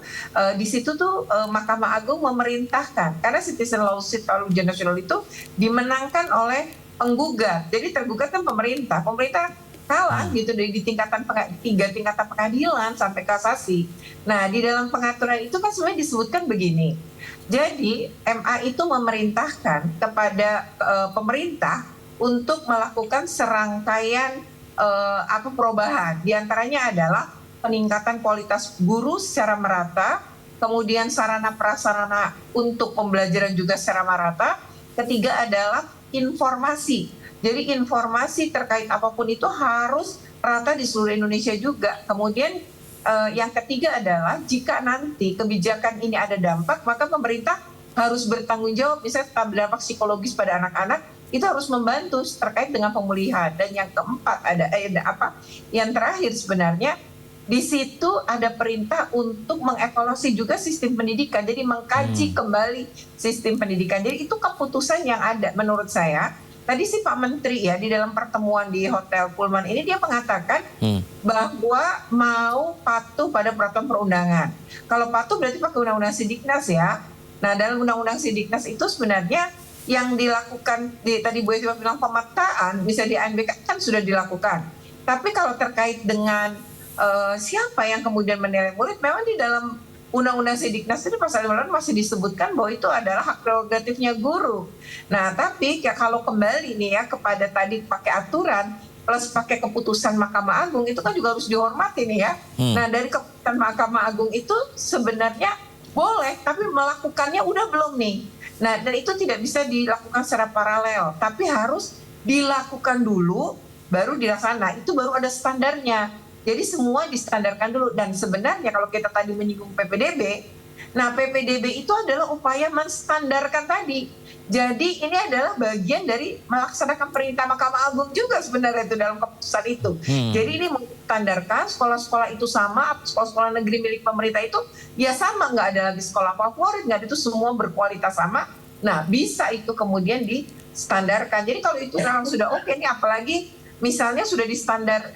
di situ tuh Mahkamah Agung memerintahkan, karena citizen lawsuit atau ujian nasional itu dimenangkan oleh penggugat. Jadi tergugat kan pemerintah kalah gitu di tingkatan 3 tingkatan pengadilan sampai kasasi. Nah, di dalam pengaturan itu kan sebenarnya disebutkan begini. Jadi MA itu memerintahkan kepada pemerintah untuk melakukan serangkaian perubahan. Di antaranya adalah peningkatan kualitas guru secara merata, kemudian sarana prasarana untuk pembelajaran juga secara merata. Ketiga adalah informasi. Jadi informasi terkait apapun itu harus rata di seluruh Indonesia juga. Kemudian yang ketiga adalah jika nanti kebijakan ini ada dampak, maka pemerintah harus bertanggung jawab, misalnya dampak psikologis pada anak-anak, itu harus membantu terkait dengan pemulihan. Dan yang keempat yang terakhir sebenarnya di situ ada perintah untuk mengevaluasi juga sistem pendidikan, jadi mengkaji kembali sistem pendidikan. Jadi itu keputusan yang ada menurut saya. Tadi si Pak Menteri ya di dalam pertemuan di Hotel Pullman ini dia mengatakan bahwa mau patuh pada peraturan perundangan. Kalau patuh berarti pakai undang-undang Sidiknas ya. Nah, dalam undang-undang Sidiknas itu sebenarnya yang dilakukan tadi Bu Hetiva bilang pemetaan bisa di ANBK kan sudah dilakukan. Tapi kalau terkait dengan siapa yang kemudian menilai murid, memang di dalam Undang-Undang Sidiknas itu pasal 5 masih disebutkan bahwa itu adalah hak prerogatifnya guru. Nah, tapi ya kalau kembali nih ya kepada tadi pakai aturan plus pakai keputusan Mahkamah Agung itu kan juga harus dihormati nih ya. Nah, dari keputusan Mahkamah Agung itu sebenarnya boleh, tapi melakukannya udah belum nih. Nah, dan itu tidak bisa dilakukan secara paralel, tapi harus dilakukan dulu, baru dilaksanakan. Itu baru ada standarnya. Jadi semua distandarkan dulu. Dan sebenarnya kalau kita tadi menyinggung PPDB, nah PPDB itu adalah upaya menstandarkan tadi. Jadi ini adalah bagian dari melaksanakan perintah Mahkamah Agung juga sebenarnya itu dalam keputusan itu. Jadi ini menstandarkan sekolah-sekolah itu sama, sekolah-sekolah negeri milik pemerintah itu ya sama, nggak ada lagi sekolah favorit, nggak ada, itu semua berkualitas sama. Nah, bisa itu kemudian distandarkan. Jadi kalau itu memang sudah oke nih, apalagi misalnya sudah di standar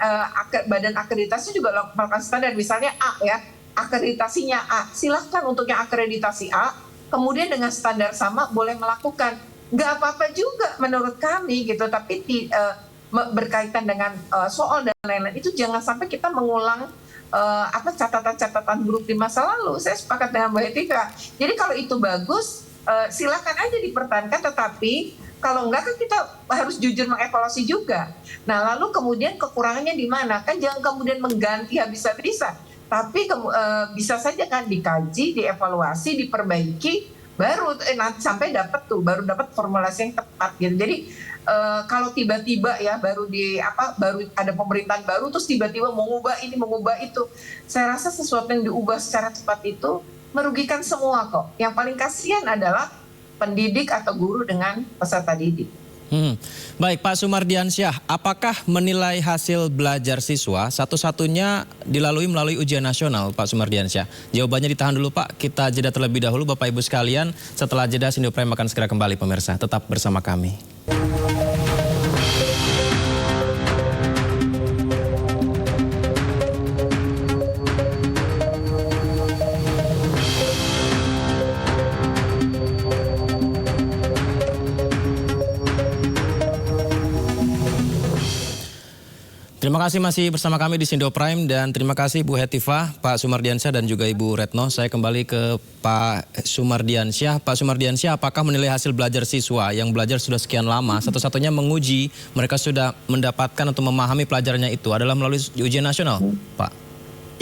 badan akreditasi juga melakukan standar, misalnya A ya, akreditasinya A, silahkan untuk yang akreditasi A, kemudian dengan standar sama boleh melakukan, nggak apa-apa juga menurut kami gitu. Tapi berkaitan dengan soal dan lain-lain itu jangan sampai kita mengulang catatan-catatan buruk di masa lalu. Saya sepakat dengan Mbak Hetiva. Jadi kalau itu bagus, silakan aja dipertahankan, tetapi kalau enggak kan kita harus jujur mengevaluasi juga. Nah, lalu kemudian kekurangannya di mana? Kan jangan kemudian mengganti habis-habisan. Tapi bisa saja kan dikaji, dievaluasi, diperbaiki, baru nanti sampai baru dapat formulasi yang tepat gitu. Jadi kalau tiba-tiba ya baru ada pemerintahan baru terus tiba-tiba mengubah ini, mengubah itu, saya rasa sesuatu yang diubah secara cepat itu merugikan semua kok. Yang paling kasihan adalah pendidik atau guru dengan peserta didik. Baik, Pak Sumardiansyah, apakah menilai hasil belajar siswa satu-satunya melalui ujian nasional, Pak Sumardiansyah? Jawabannya ditahan dulu, Pak. Kita jeda terlebih dahulu, Bapak Ibu sekalian. Setelah jeda, Sindo Prime akan segera kembali, pemirsa. Tetap bersama kami. Terima kasih masih bersama kami di Sindo Prime, dan terima kasih Bu Hetiva, Pak Sumardiansyah dan juga Ibu Retno. Saya kembali ke Pak Sumardiansyah. Pak Sumardiansyah, apakah menilai hasil belajar siswa yang belajar sudah sekian lama, satu-satunya menguji mereka sudah mendapatkan atau memahami pelajarannya itu adalah melalui ujian nasional, Pak?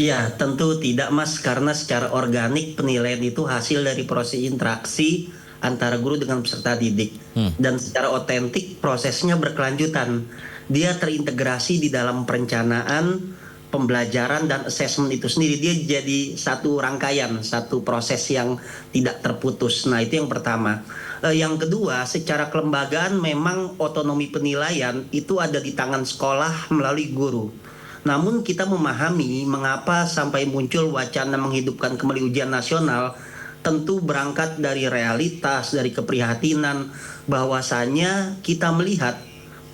Iya, tentu tidak, Mas, karena secara organik penilaian itu hasil dari proses interaksi antara guru dengan peserta didik. Dan secara otentik prosesnya berkelanjutan. Dia terintegrasi di dalam perencanaan, pembelajaran, dan asesmen itu sendiri. Dia jadi satu rangkaian, satu proses yang tidak terputus. Nah, itu yang pertama. Yang kedua, secara kelembagaan memang otonomi penilaian itu ada di tangan sekolah melalui guru. Namun kita memahami mengapa sampai muncul wacana menghidupkan kembali ujian nasional, tentu berangkat dari realitas, dari keprihatinan bahwasanya kita melihat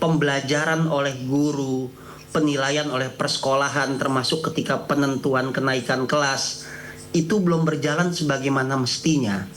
pembelajaran oleh guru, penilaian oleh persekolahan termasuk ketika penentuan kenaikan kelas itu belum berjalan sebagaimana mestinya.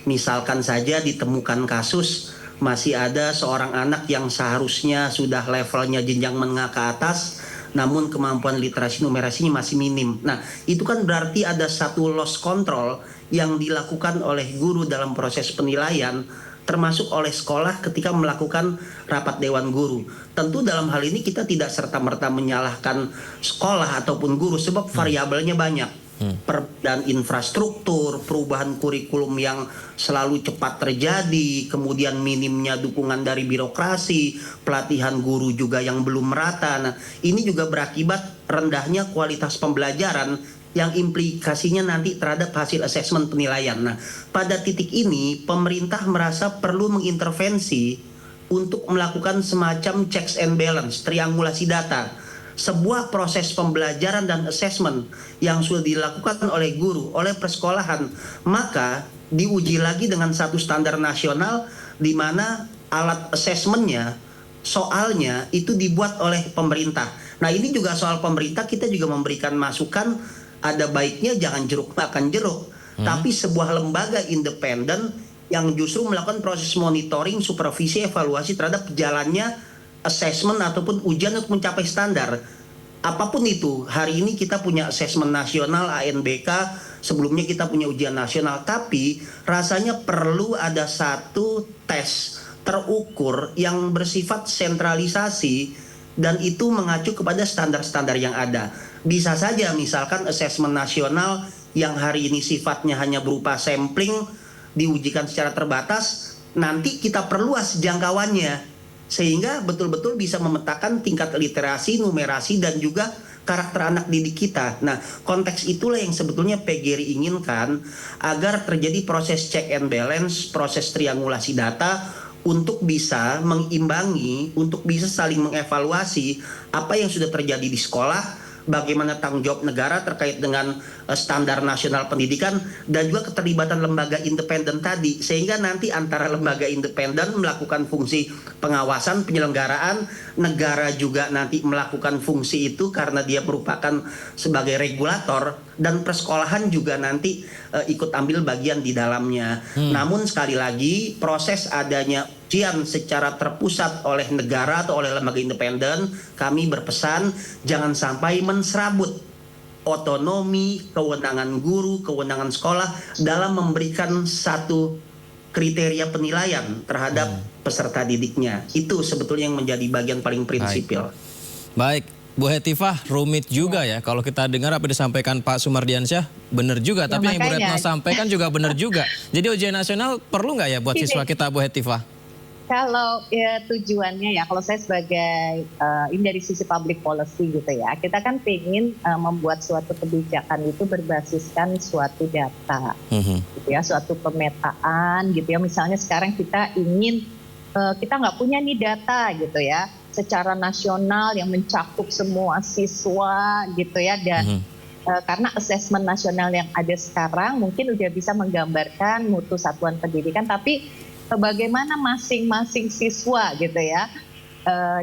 Misalkan saja ditemukan kasus masih ada seorang anak yang seharusnya sudah levelnya jenjang menengah ke atas, namun kemampuan literasi numerasinya masih minim. Nah, itu kan berarti ada satu loss control yang dilakukan oleh guru dalam proses penilaian, termasuk oleh sekolah ketika melakukan rapat dewan guru. Tentu dalam hal ini kita tidak serta-merta menyalahkan sekolah ataupun guru, sebab variabelnya banyak. Perbedaan infrastruktur, perubahan kurikulum yang selalu cepat terjadi, kemudian minimnya dukungan dari birokrasi, pelatihan guru juga yang belum merata. Nah, ini juga berakibat rendahnya kualitas pembelajaran yang implikasinya nanti terhadap hasil asesmen penilaian. Nah, pada titik ini pemerintah merasa perlu mengintervensi untuk melakukan semacam checks and balance, triangulasi data. Sebuah proses pembelajaran dan asesmen yang sudah dilakukan oleh guru, oleh persekolahan, maka diuji lagi dengan satu standar nasional di mana alat asesmennya, soalnya itu dibuat oleh pemerintah. Nah, ini juga soal pemerintah, kita juga memberikan masukan, ada baiknya jangan jeruk makan jeruk, tapi sebuah lembaga independen yang justru melakukan proses monitoring, supervisi, evaluasi terhadap jalannya assessment ataupun ujian untuk mencapai standar. Apapun itu, hari ini kita punya assessment nasional ANBK, sebelumnya kita punya ujian nasional, tapi rasanya perlu ada satu tes terukur yang bersifat sentralisasi dan itu mengacu kepada standar-standar yang ada. Bisa saja misalkan assessment nasional yang hari ini sifatnya hanya berupa sampling diujikan secara terbatas, nanti kita perluas jangkauannya sehingga betul-betul bisa memetakan tingkat literasi, numerasi, dan juga karakter anak didik kita. Nah, konteks itulah yang sebetulnya PGRI inginkan agar terjadi proses check and balance, proses triangulasi data untuk bisa mengimbangi, untuk bisa saling mengevaluasi apa yang sudah terjadi di sekolah, bagaimana tanggung jawab negara terkait dengan standar nasional pendidikan, dan juga keterlibatan lembaga independen tadi, sehingga nanti antara lembaga independen melakukan fungsi pengawasan, penyelenggaraan, negara juga nanti melakukan fungsi itu karena dia merupakan sebagai regulator, dan persekolahan juga nanti ikut ambil bagian di dalamnya. Namun sekali lagi proses adanya ujian secara terpusat oleh negara atau oleh lembaga independen, kami berpesan jangan sampai menserabut otonomi, kewenangan guru, kewenangan sekolah dalam memberikan satu kriteria penilaian terhadap peserta didiknya. Itu sebetulnya yang menjadi bagian paling prinsipil. Baik, Bu Hetifah, rumit juga ya kalau kita dengar apa disampaikan Pak Sumardiansyah, benar juga, Ya, tapi yang Ibu makanya. Retno sampaikan juga benar juga. Jadi ujian nasional perlu nggak ya buat siswa kita, Bu Hetifah? Kalau ya, tujuannya ya, kalau saya sebagai ini dari sisi public policy gitu ya, kita kan pengen membuat suatu kebijakan itu berbasiskan suatu data, gitu ya, suatu pemetaan gitu ya. Misalnya sekarang kita ingin kita nggak punya nih data gitu ya, secara nasional yang mencakup semua siswa gitu ya, dan karena asesmen nasional yang ada sekarang mungkin udah bisa menggambarkan mutu satuan pendidikan, tapi bagaimana masing-masing siswa gitu ya,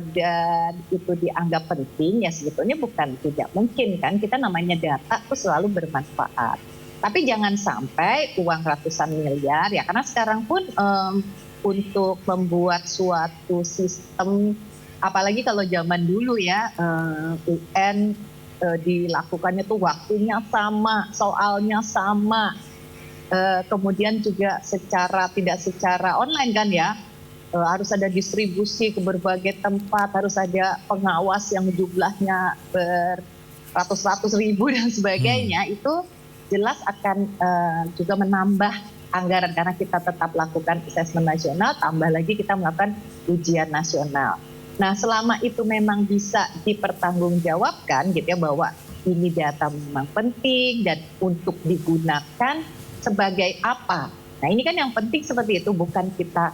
dan itu dianggap penting, ya sebetulnya bukan tidak mungkin kan, kita namanya data itu selalu bermanfaat. Tapi jangan sampai uang ratusan miliar ya, karena sekarang pun untuk membuat suatu sistem, apalagi kalau zaman dulu ya, UN dilakukannya tuh waktunya sama, soalnya sama. Kemudian juga tidak secara online kan ya, harus ada distribusi ke berbagai tempat, harus ada pengawas yang jumlahnya beratus-ratus ribu dan sebagainya. Itu jelas akan juga menambah anggaran karena kita tetap lakukan asesmen nasional, tambah lagi kita melakukan ujian nasional. Nah, selama itu memang bisa dipertanggungjawabkan gitu ya, bahwa ini data memang penting dan untuk digunakan sebagai apa. Nah, ini kan yang penting seperti itu, bukan kita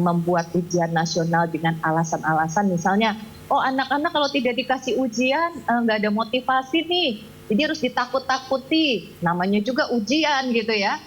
membuat ujian nasional dengan alasan-alasan misalnya, oh anak-anak kalau tidak dikasih ujian nggak ada motivasi nih, jadi harus ditakut-takuti, namanya juga ujian gitu ya.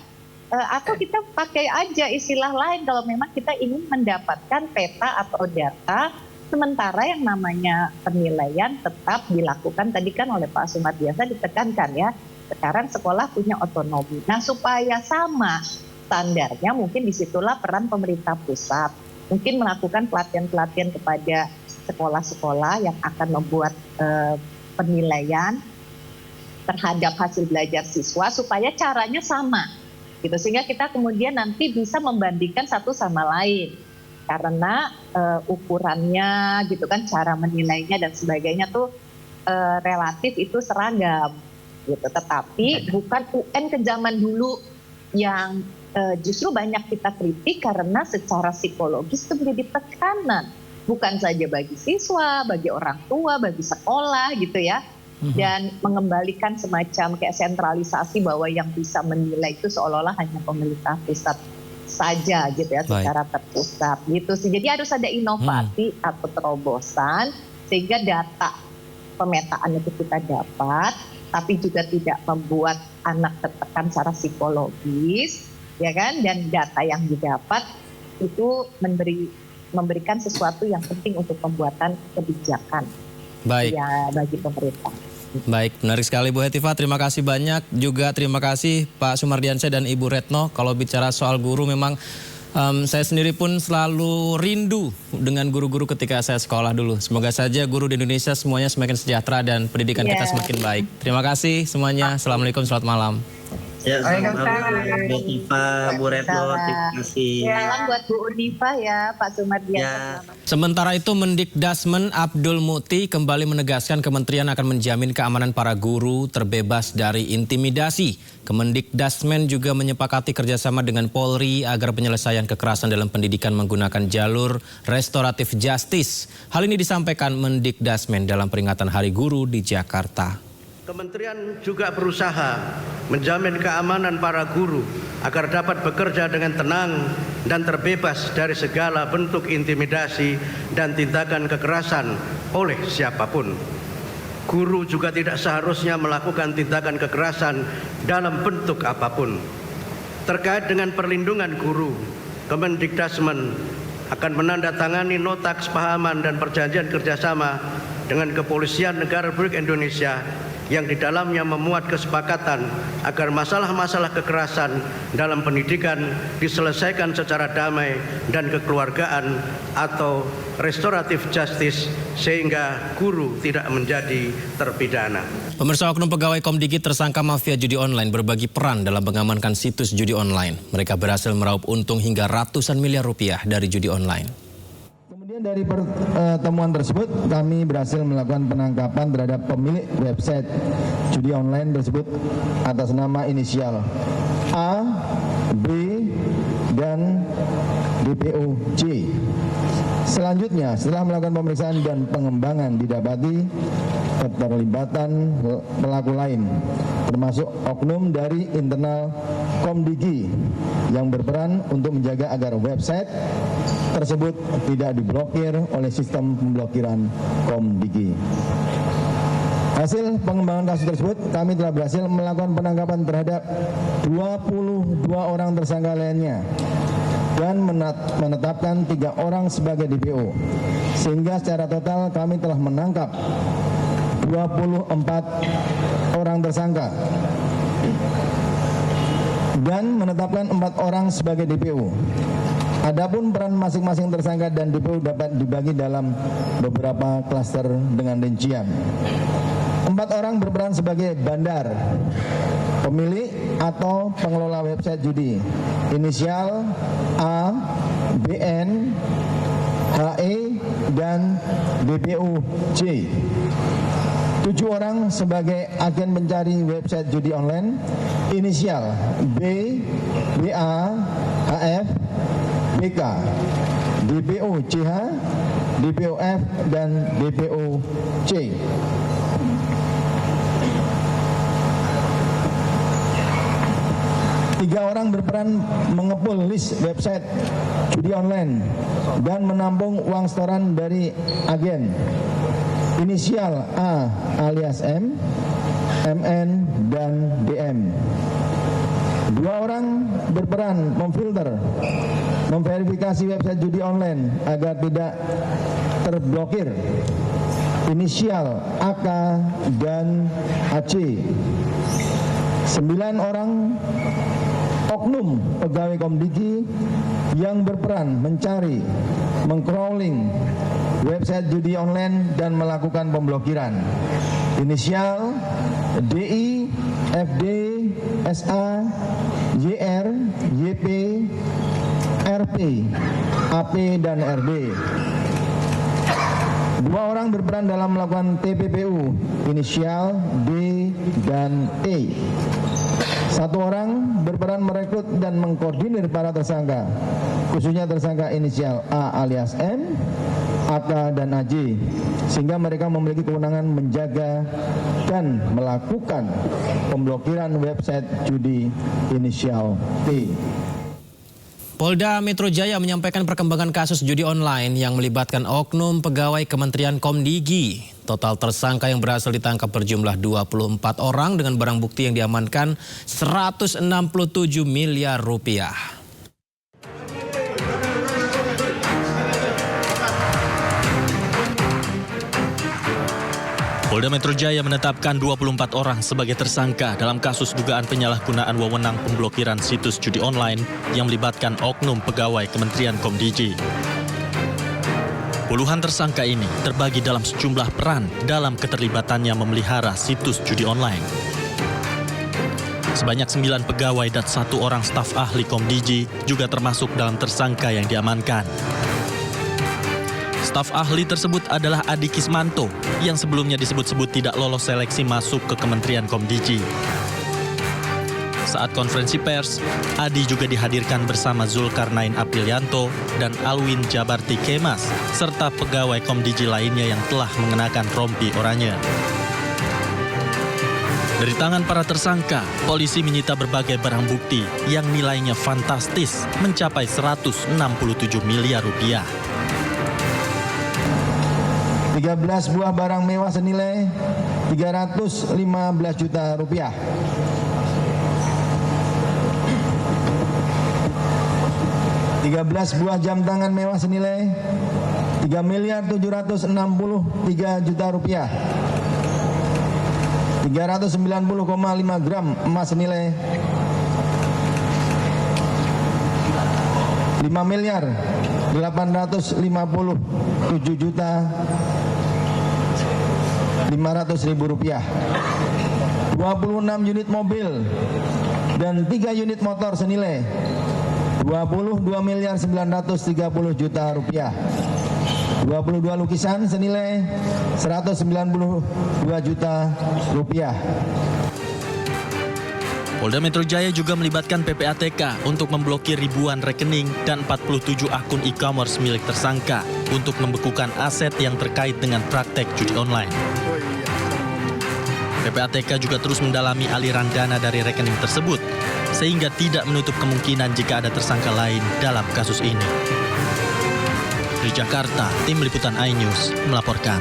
Atau kita pakai aja istilah lain kalau memang kita ingin mendapatkan peta atau data Sementara yang namanya penilaian tetap dilakukan, tadi kan oleh Pak Sumardiansa ditekankan ya, sekarang sekolah punya otonomi. Nah, supaya sama standarnya, mungkin disitulah peran pemerintah pusat. Mungkin melakukan pelatihan-pelatihan kepada sekolah-sekolah yang akan membuat penilaian terhadap hasil belajar siswa supaya caranya sama, gitu. Sehingga kita kemudian nanti bisa membandingkan satu sama lain. Karena ukurannya gitu kan, cara menilainya dan sebagainya tuh relatif itu seragam gitu. Tetapi bukan UN ke zaman dulu yang justru banyak kita kritik karena secara psikologis itu menjadi tekanan, bukan saja bagi siswa, bagi orang tua, bagi sekolah gitu ya, dan mengembalikan semacam kayak sentralisasi bahwa yang bisa menilai itu seolah-olah hanya pemerintah pusat saja gitu ya, secara terpusat gitu sih. Jadi harus ada inovasi atau terobosan sehingga data pemetaan itu kita dapat, tapi juga tidak membuat anak tertekan secara psikologis, ya kan? Dan data yang didapat itu memberikan sesuatu yang penting untuk pembuatan kebijakan ya bagi pemerintah. Baik, menarik sekali Bu Hetifah, terima kasih banyak. Juga terima kasih Pak Sumardiansyah dan Ibu Retno. Kalau bicara soal guru memang saya sendiri pun selalu rindu dengan guru-guru ketika saya sekolah dulu. Semoga saja guru di Indonesia semuanya semakin sejahtera dan pendidikan kita semakin baik. Terima kasih semuanya. Assalamualaikum, selamat malam. Ya, selamat malam Bu Hetifah, Bu Retno, terima kasih. Salam buat Bu Unifah ya, Pak Sumardiansyah. Ya. Sementara itu Mendikdasmen Abdul Muti kembali menegaskan kementerian akan menjamin keamanan para guru terbebas dari intimidasi. Kemendikdasmen juga menyepakati kerjasama dengan Polri agar penyelesaian kekerasan dalam pendidikan menggunakan jalur restoratif justice. Hal ini disampaikan Mendikdasmen dalam peringatan Hari Guru di Jakarta. Kementerian juga berusaha menjamin keamanan para guru agar dapat bekerja dengan tenang dan terbebas dari segala bentuk intimidasi dan tindakan kekerasan oleh siapapun. Guru juga tidak seharusnya melakukan tindakan kekerasan dalam bentuk apapun. Terkait dengan perlindungan guru, Kemendikdasmen akan menandatangani nota kesepahaman dan perjanjian kerjasama dengan Kepolisian Negara Republik Indonesia yang di dalamnya memuat kesepakatan agar masalah-masalah kekerasan dalam pendidikan diselesaikan secara damai dan kekeluargaan atau restoratif justice sehingga guru tidak menjadi terpidana. Pemirsa, oknum pegawai Komdigi tersangka mafia judi online berbagi peran dalam mengamankan situs judi online. Mereka berhasil meraup untung hingga ratusan miliar rupiah dari judi online. Kemudian dari pertemuan tersebut kami berhasil melakukan penangkapan terhadap pemilik website judi online tersebut atas nama inisial A, B, dan DPOC. Selanjutnya setelah melakukan pemeriksaan dan pengembangan didapati keterlibatan pelaku lain termasuk oknum dari internal Komdigi yang berperan untuk menjaga agar website tersebut tidak diblokir oleh sistem pemblokiran Komdigi. Hasil pengembangan kasus tersebut, kami telah berhasil melakukan penangkapan terhadap 22 orang tersangka lainnya dan menetapkan 3 orang sebagai DPO. Sehingga secara total kami telah menangkap 24 orang tersangka dan menetapkan 4 orang sebagai DPO. Adapun peran masing-masing tersangka dan DPO dapat dibagi dalam beberapa klaster dengan rincian. 4 orang berperan sebagai bandar, pemilik atau pengelola website judi, inisial A, BN, HE, dan DPOC. 7 orang sebagai agen pencari website judi online, inisial B, BA, HF, BK, DPOCH, DPOF, dan DPOC. Tiga orang berperan mengepul list website judi online dan menampung uang setoran dari agen, inisial A alias M, MN, dan DM. 2 orang berperan memfilter, memverifikasi website judi online agar tidak terblokir. Inisial AK dan AC. 9 orang oknum pegawai Komdigi yang berperan mencari, mengcrawling website judi online dan melakukan pemblokiran. Inisial DI, FD, SA, YR, YP, RP, AP, dan RD. 2 orang berperan dalam melakukan TPPU, inisial D dan E. 1 orang berperan merekrut dan mengkoordinir para tersangka, khususnya tersangka inisial A alias M, AK, dan AJ, sehingga mereka memiliki kewenangan menjaga dan melakukan pemblokiran website judi inisial T. Polda Metro Jaya menyampaikan perkembangan kasus judi online yang melibatkan oknum pegawai Kementerian Komdigi. Total tersangka yang berhasil ditangkap berjumlah 24 orang dengan barang bukti yang diamankan 167 miliar rupiah. Polda Metro Jaya menetapkan 24 orang sebagai tersangka dalam kasus dugaan penyalahgunaan wewenang pemblokiran situs judi online yang melibatkan oknum pegawai Kementerian Komdigi. Puluhan tersangka ini terbagi dalam sejumlah peran dalam keterlibatannya memelihara situs judi online. Sebanyak 9 pegawai dan 1 orang staf ahli Komdigi juga termasuk dalam tersangka yang diamankan. Staf ahli tersebut adalah Adi Kismanto yang sebelumnya disebut-sebut tidak lolos seleksi masuk ke Kementerian Komdigi. Saat konferensi pers, Adi juga dihadirkan bersama Zulkarnain Aprilianto dan Alwin Jabarti Kemas, serta pegawai Komdigi lainnya yang telah mengenakan rompi oranye. Dari tangan para tersangka, polisi menyita berbagai barang bukti yang nilainya fantastis mencapai 167 miliar rupiah. 13 buah barang mewah senilai 315 juta rupiah. 13 buah jam tangan mewah senilai 3.763 juta rupiah. 390,5 gram emas senilai 5.857 juta 500.000 rupiah. 26 unit mobil dan 3 unit motor senilai 22.930 juta rupiah. 22 lukisan senilai 192 juta rupiah. Polda Metro Jaya juga melibatkan PPATK untuk memblokir ribuan rekening dan 47 akun e-commerce milik tersangka untuk membekukan aset yang terkait dengan praktek judi online. PPATK juga terus mendalami aliran dana dari rekening tersebut, sehingga tidak menutup kemungkinan jika ada tersangka lain dalam kasus ini. Di Jakarta, tim liputan iNews melaporkan.